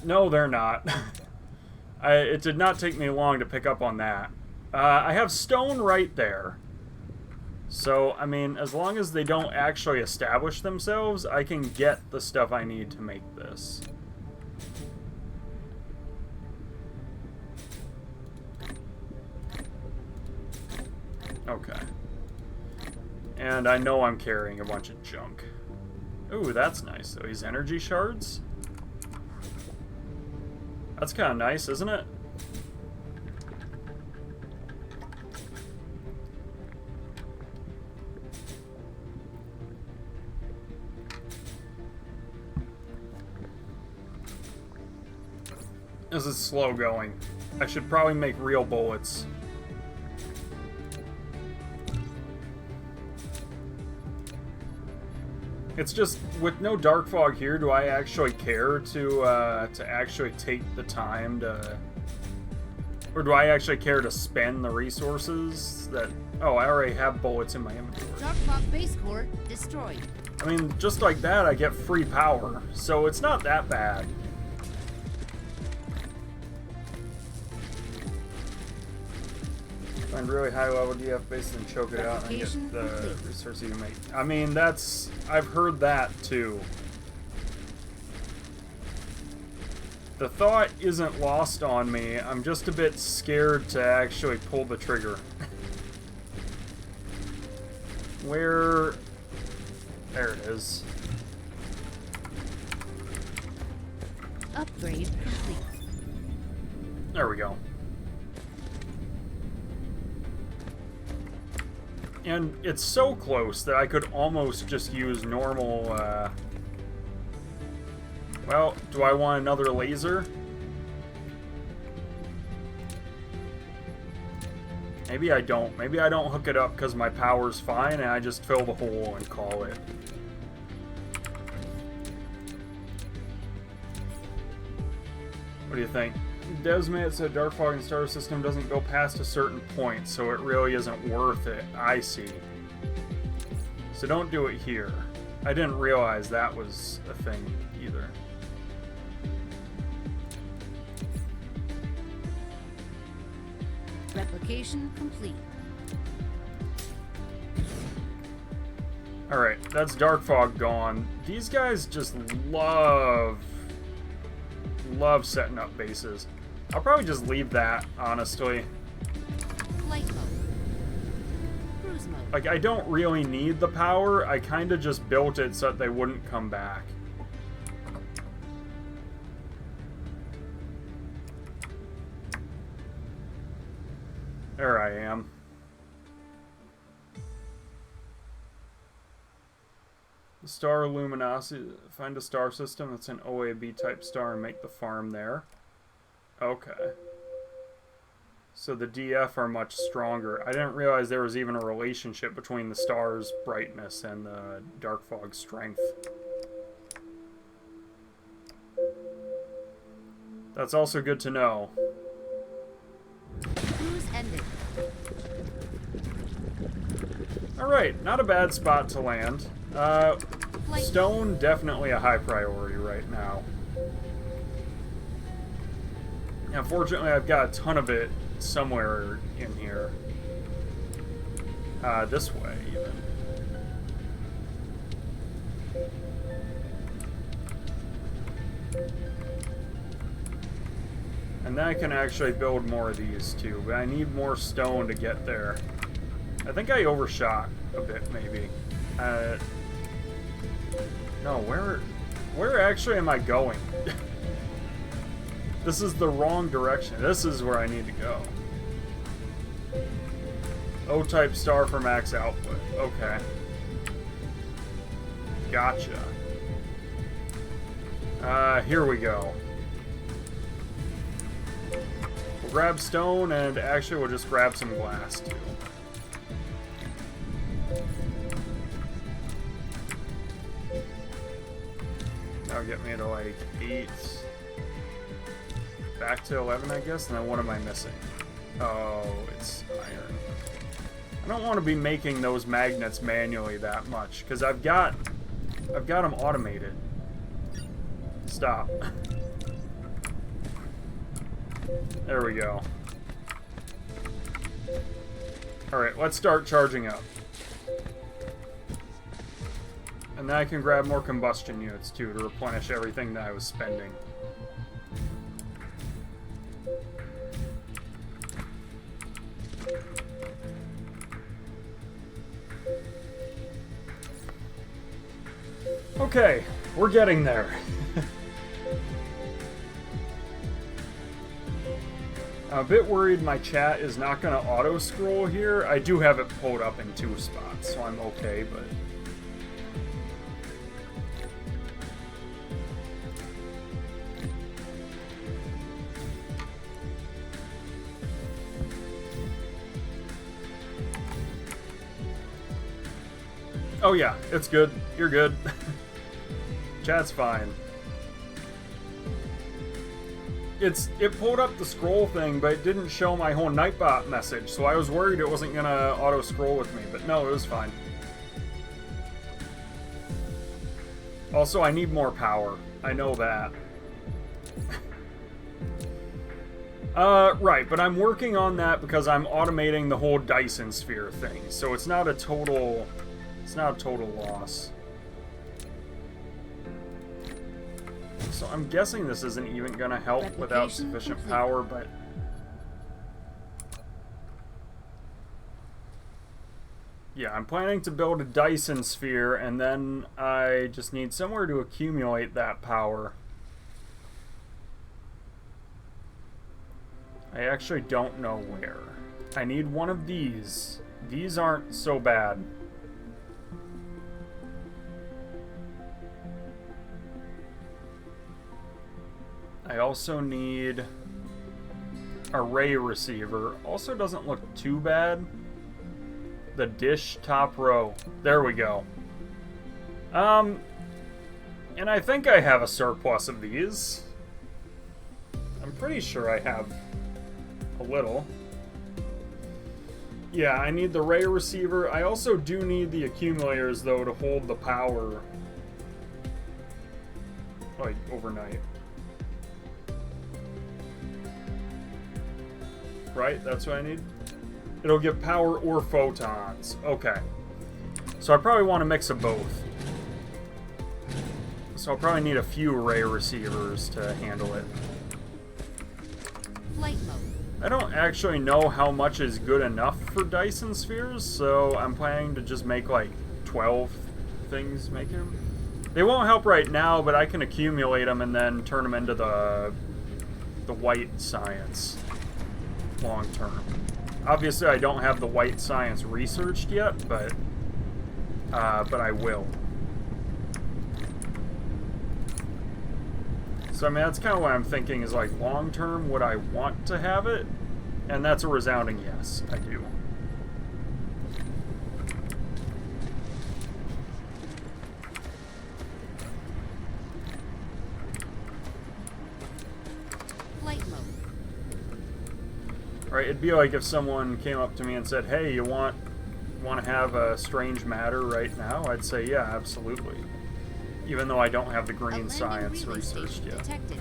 No, they're not. It did not take me long to pick up on that. I have stone right there. So, I mean, as long as they don't actually establish themselves, I can get the stuff I need to make this. Okay. And I know I'm carrying a bunch of junk. Ooh, that's nice. So these energy shards? That's kind of nice, isn't it? This is slow going. I should probably make real bullets. It's just, with no dark fog here, do I actually care to actually take the time to... Or do I actually care to spend the resources that... Oh, I already have bullets in my inventory. Dark fog base core destroyed. I mean, just like that, I get free power, so it's not that bad. Find really high level DF base and choke it out and get the resources you make. I mean, that's... I've heard that too. The thought isn't lost on me. I'm just a bit scared to actually pull the trigger. Where... There it is. Upgrade complete. There we go. And it's so close that I could almost just use normal, Well, do I want another laser? Maybe I don't. Maybe I don't hook it up because my power's fine and I just fill the hole and call it. What do you think? Desmate said Dark Fog and Star System doesn't go past a certain point, so it really isn't worth it. I see. So don't do it here. I didn't realize that was a thing either. Replication complete. Alright, that's Dark Fog gone. These guys just love setting up bases. I'll probably just leave that, honestly. Flight mode. Cruise mode. Like, I don't really need the power. I kind of just built it so that they wouldn't come back. There I am. The star luminosity. Find a star system that's an OAB type star and make the farm there. Okay. So the DF are much stronger. I didn't realize there was even a relationship between the star's brightness and the dark fog strength. That's also good to know. Cruise ended. Alright, not a bad spot to land. Stone, definitely a high priority right now. Unfortunately, I've got a ton of it somewhere in here. This way, even. And then I can actually build more of these, too. But I need more stone to get there. I think I overshot a bit, maybe. No, where actually am I going? This is the wrong direction. This is where I need to go. O-type star for max output. Okay. Gotcha. Here we go. We'll grab stone, and actually we'll just grab some glass, too. That'll get me to, like, 8... Back to 11, I guess, and then what am I missing? Oh, it's iron. I don't want to be making those magnets manually that much, because I've got them automated. Stop. There we go. Alright, let's start charging up. And then I can grab more combustion units, too, to replenish everything that I was spending. Okay, we're getting there. I'm a bit worried my chat is not going to auto-scroll here. I do have it pulled up in 2 spots, so I'm okay, but... Oh yeah, it's good. You're good. Chat's fine. It pulled up the scroll thing, but it didn't show my whole Nightbot message, so I was worried it wasn't gonna auto scroll with me, but no, it was fine. Also, I need more power. I know that. Right, but I'm working on that because I'm automating the whole Dyson sphere thing, so it's not a total loss. So I'm guessing this isn't even gonna help without sufficient power, but yeah, I'm planning to build a Dyson sphere, and then I just need somewhere to accumulate that power. I actually don't know where. I need one of these. These aren't so bad. I also need a ray receiver. Also doesn't look too bad. The dish top row. There we go. And I think I have a surplus of these. I'm pretty sure I have a little. Yeah, I need the ray receiver. I also do need the accumulators, though, to hold the power, like, overnight. Right? That's what I need? It'll give power or photons. Okay. So I probably want a mix of both. So I'll probably need a few ray receivers to handle it. Flight mode. I don't actually know how much is good enough for Dyson spheres, so I'm planning to just make like 12 things, make them. They won't help right now, but I can accumulate them and then turn them into the white science long term. Obviously, I don't have the white science researched yet, but I will. So I mean, that's kind of what I'm thinking is like long term, would I want to have it? And that's a resounding yes, I do. Flight mode. Right, it'd be like if someone came up to me and said, "Hey, you want to have a strange matter right now?" I'd say, "Yeah, absolutely." Even though I don't have the green science researched yet. Detected.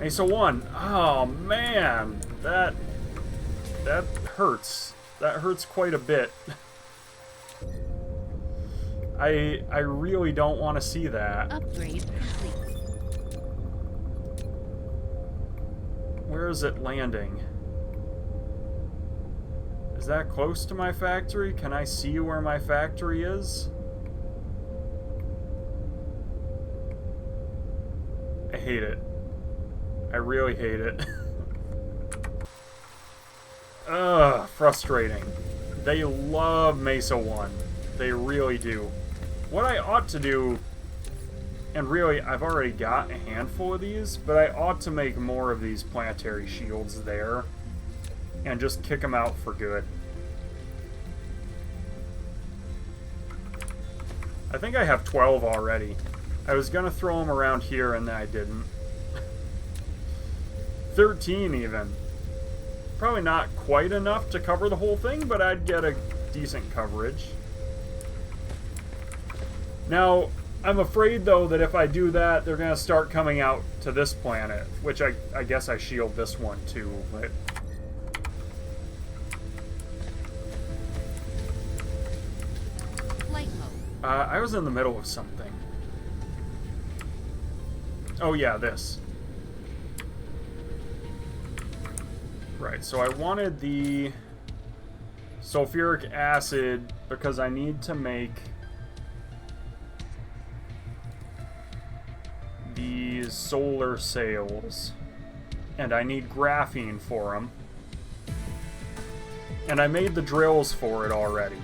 Mesa 1. Oh man, that hurts. That hurts quite a bit. I really don't want to see that. Upgrade complete. Where is it landing? Is that close to my factory? Can I see where my factory is? I hate it. I really hate it. Ugh, frustrating. They love Mesa 1. They really do. What I ought to do, and really, I've already got a handful of these, but I ought to make more of these planetary shields there, and just kick them out for good. I think I have 12 already. I was gonna throw them around here, and then I didn't. 13 even. Probably not quite enough to cover the whole thing, but I'd get a decent coverage. Now, I'm afraid though that if I do that, they're gonna start coming out to this planet, which I guess I shield this one too, but... Flight mode. I was in the middle of something. Oh yeah, this. Right, so I wanted the sulfuric acid because I need to make these solar sails. And I need graphene for them. And I made the drills for it already.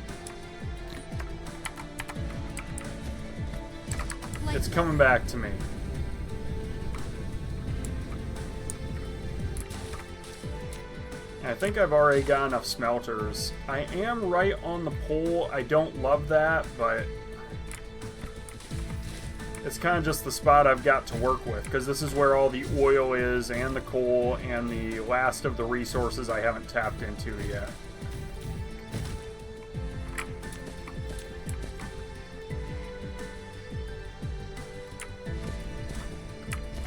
It's coming back to me. . I think I've already got enough smelters. I am right on the pole. I don't love that, but it's kind of just the spot I've got to work with, because this is where all the oil is, and the coal, and the last of the resources I haven't tapped into yet.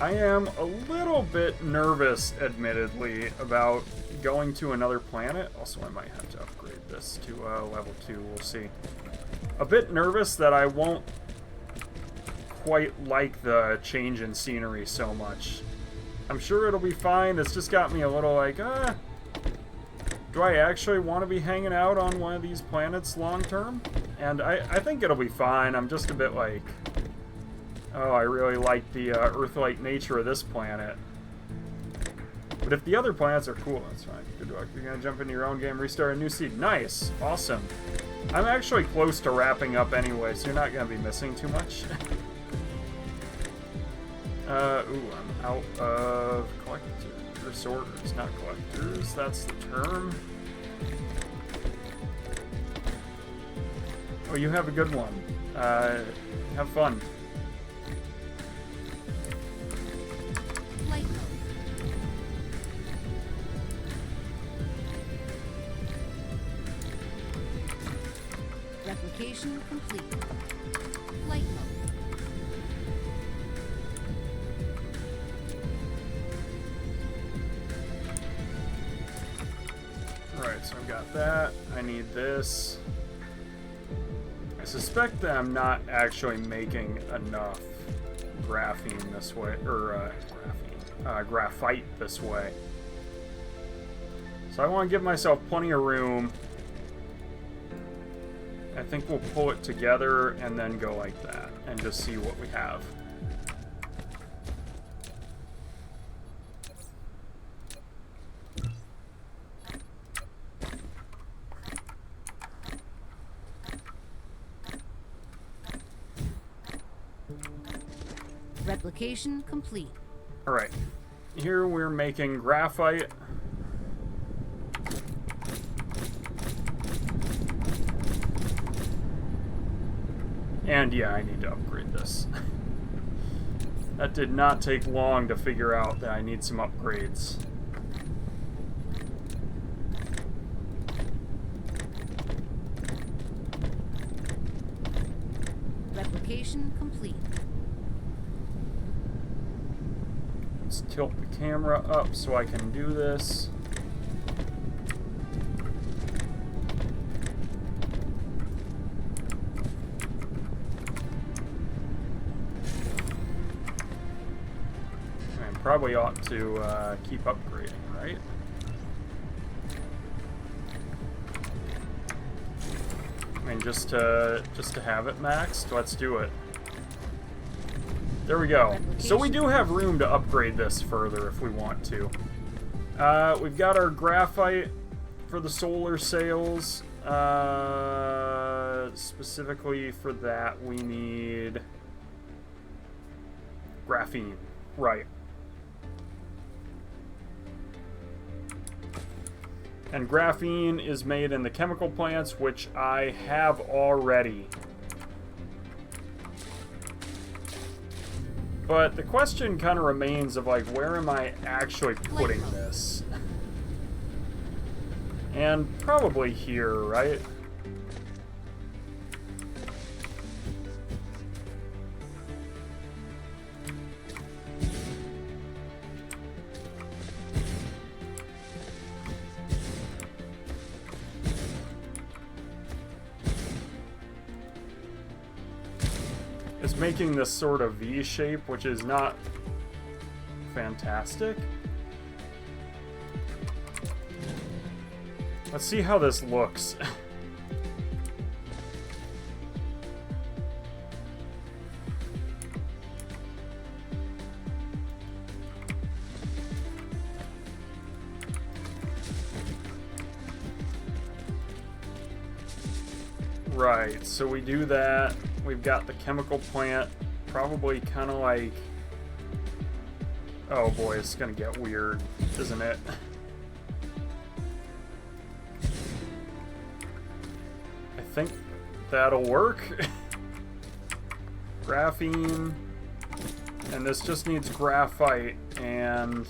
I am a little bit nervous, admittedly, about going to another planet. Also, I might have to upgrade this to level 2. We'll see. A bit nervous that I won't quite like the change in scenery so much. I'm sure it'll be fine. It's just got me a little like, do I actually want to be hanging out on one of these planets long term? And I think it'll be fine. I'm just a bit like, oh, I really like the Earth-like nature of this planet. But if the other planets are cool, that's fine. Good luck. You're going to jump into your own game, restart a new seed. Nice. Awesome. I'm actually close to wrapping up anyway, so you're not going to be missing too much. Ooh, I'm out of collectors, sorters, not collectors. That's the term. Oh, you have a good one. Have fun. Replication complete. Flight mode. Alright, so I've got that. I need this. I suspect that I'm not actually making enough graphene this way, or graphite this way. So I want to give myself plenty of room. I think we'll pull it together and then go like that and just see what we have. Replication complete. Alright, here we're making graphite. And yeah, I need to upgrade this. That did not take long to figure out that I need some upgrades. Replication complete. Let's tilt the camera up so I can do this. Probably ought to keep upgrading, right? I mean, just to have it maxed. Let's do it. There we go. So we do have room to upgrade this further if we want to. We've got our graphite for the solar sails. Specifically for that, we need graphene. Right. And graphene is made in the chemical plants, which I have already. But the question kind of remains of, like, where am I actually putting this? And probably here, right? It's making this sort of V shape, which is not fantastic. Let's see how this looks. Right, so we do that. We've got the chemical plant, probably kind of like... Oh boy, it's gonna get weird, isn't it? think that'll work. Graphene. And this just needs graphite, and...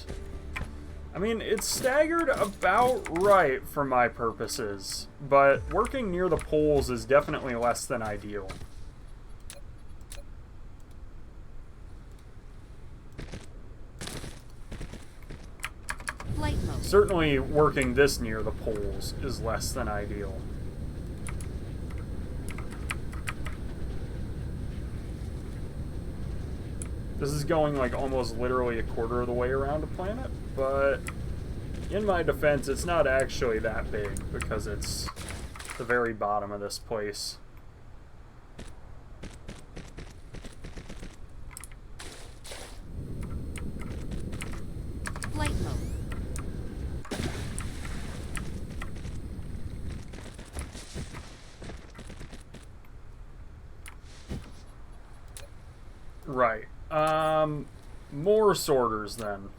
I mean, it's staggered about right for my purposes, but working near the poles is definitely less than ideal. Flight mode. Certainly working this near the poles is less than ideal. This is going like almost literally a quarter of the way around a planet, but in my defense, it's not actually that big because it's the very bottom of this place. Flight mode. Right. More sorters then.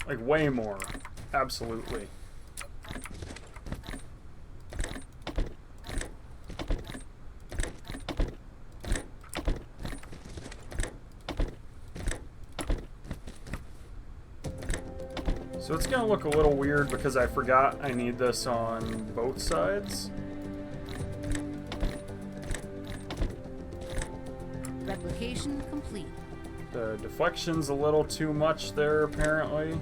Like, way more. Absolutely. So it's gonna look a little weird because I forgot I need this on both sides. Replication complete. The deflection's a little too much there, apparently.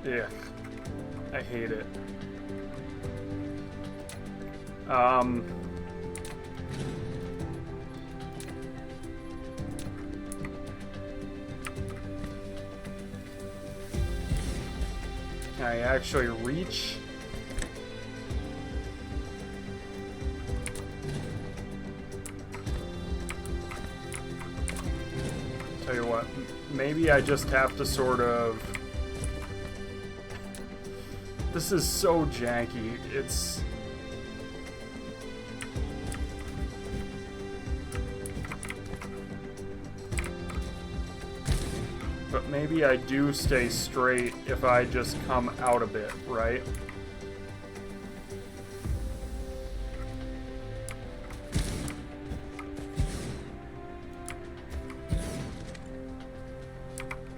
Yeah, I hate it. Can I actually reach? Tell you what, maybe I just have to sort of... This is so janky. It's... But maybe I do stay straight if I just come out a bit, right?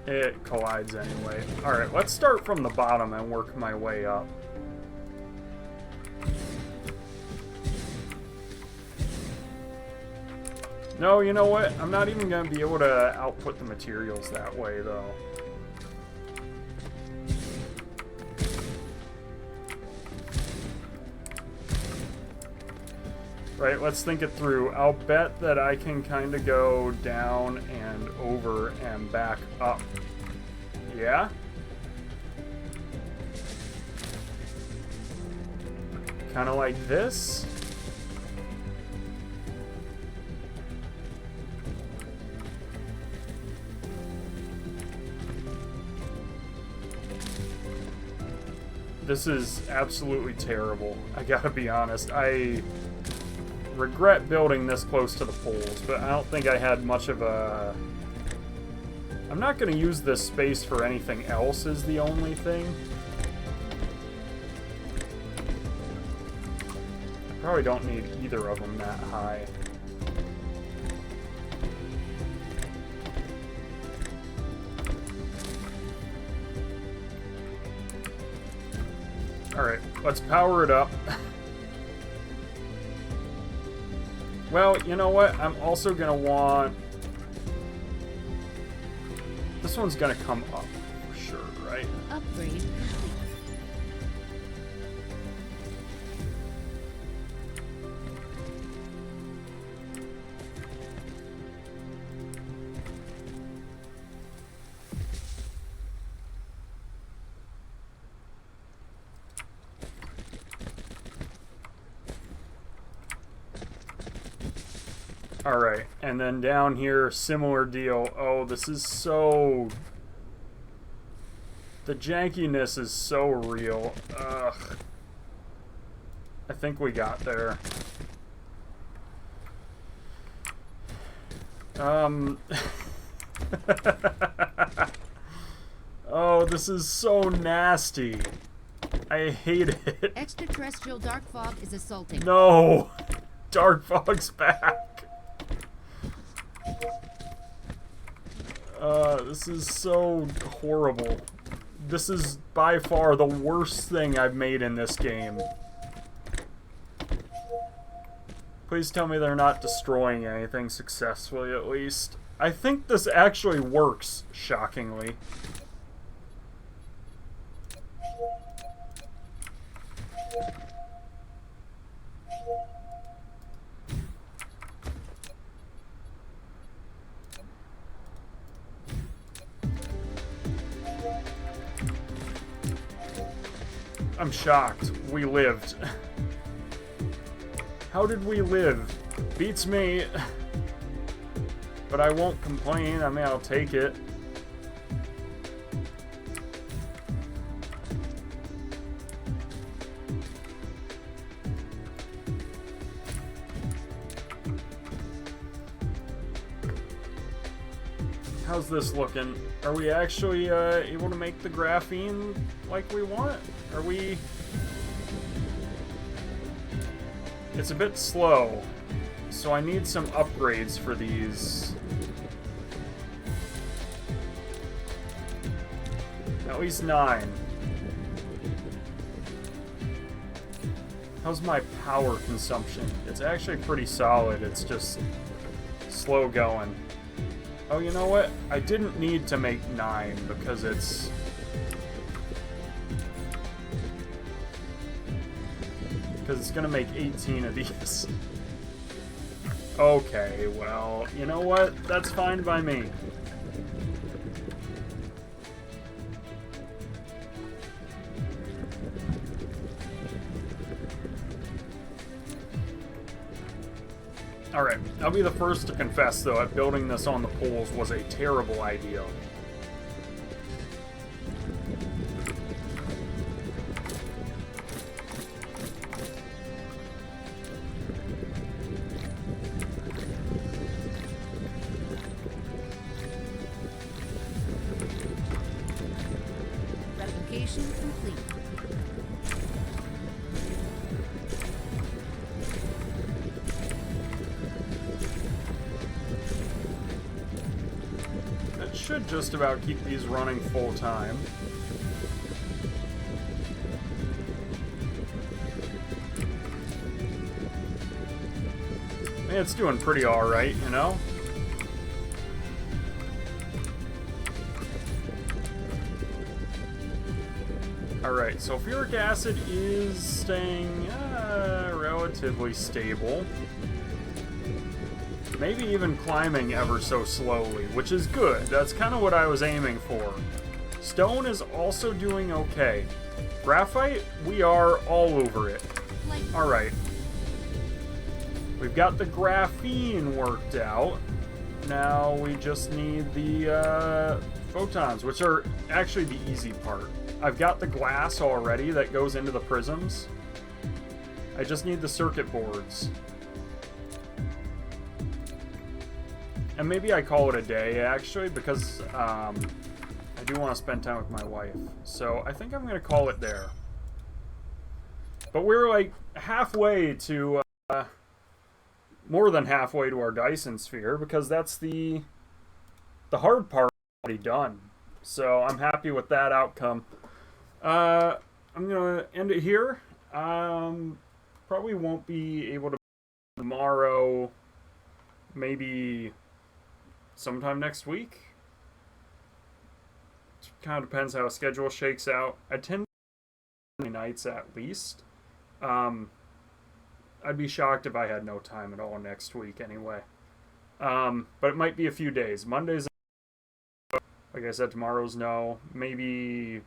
It collides anyway. Alright, let's start from the bottom and work my way up. No, you know what? I'm not even going to be able to output the materials that way, though. Right, let's think it through. I'll bet that I can kind of go down and over and back up. Yeah? Kind of like this? This is absolutely terrible. I gotta be honest. I regret building this close to the poles, but I don't think I had much of a... I'm not gonna use this space for anything else is the only thing. I probably don't need either of them that high. Alright, let's power it up. Well, you know what? I'm also going to want... This one's going to come up, for sure, right? Upgrade complete. Alright, and then down here, similar deal. Oh, this is so... The jankiness is so real. Ugh. I think we got there. Oh, this is so nasty. I hate it. Extraterrestrial dark fog is assaulting. No! Dark fog's back. This is so horrible. This is by far the worst thing I've made in this game. Please tell me they're not destroying anything successfully, at least. I think this actually works, shockingly. I'm shocked. We lived. How did we live? Beats me. But I won't complain. I mean, I'll take it. How's this looking? Are we actually able to make the graphene like we want? Are we... It's a bit slow, so I need some upgrades for these. At least 9. How's my power consumption? It's actually pretty solid, it's just slow going. Oh, you know what? I didn't need to make 9 because it's... Because it's gonna make 18 of these. Okay, well, you know what? That's fine by me. Alright, I'll be the first to confess, though, that building this on the poles was a terrible idea. Replication complete. That should just about keep these running full time. I mean, it's doing pretty alright, you know? Alright, sulfuric acid is staying relatively stable. Maybe even climbing ever so slowly, which is good. That's kind of what I was aiming for. Stone is also doing okay. Graphite, we are all over it. Alright. We've got the graphene worked out. Now we just need the photons, which are actually the easy part. I've got the glass already that goes into the prisms. I just need the circuit boards. And maybe I call it a day, actually, because I do want to spend time with my wife. So I think I'm going to call it there. But we're like halfway to, more than halfway to our Dyson sphere, because that's the hard part already done. So I'm happy with that outcome. I'm going to end it here. Probably won't be able to tomorrow, maybe sometime next week. It kind of depends how a schedule shakes out. I tend to nights at least. I'd be shocked if I had no time at all next week anyway. But it might be a few days. Mondays, like I said, tomorrow's no. Maybe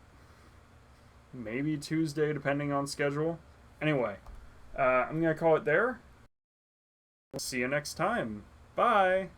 Tuesday, depending on schedule. Anyway, I'm going to call it there. See you next time. Bye.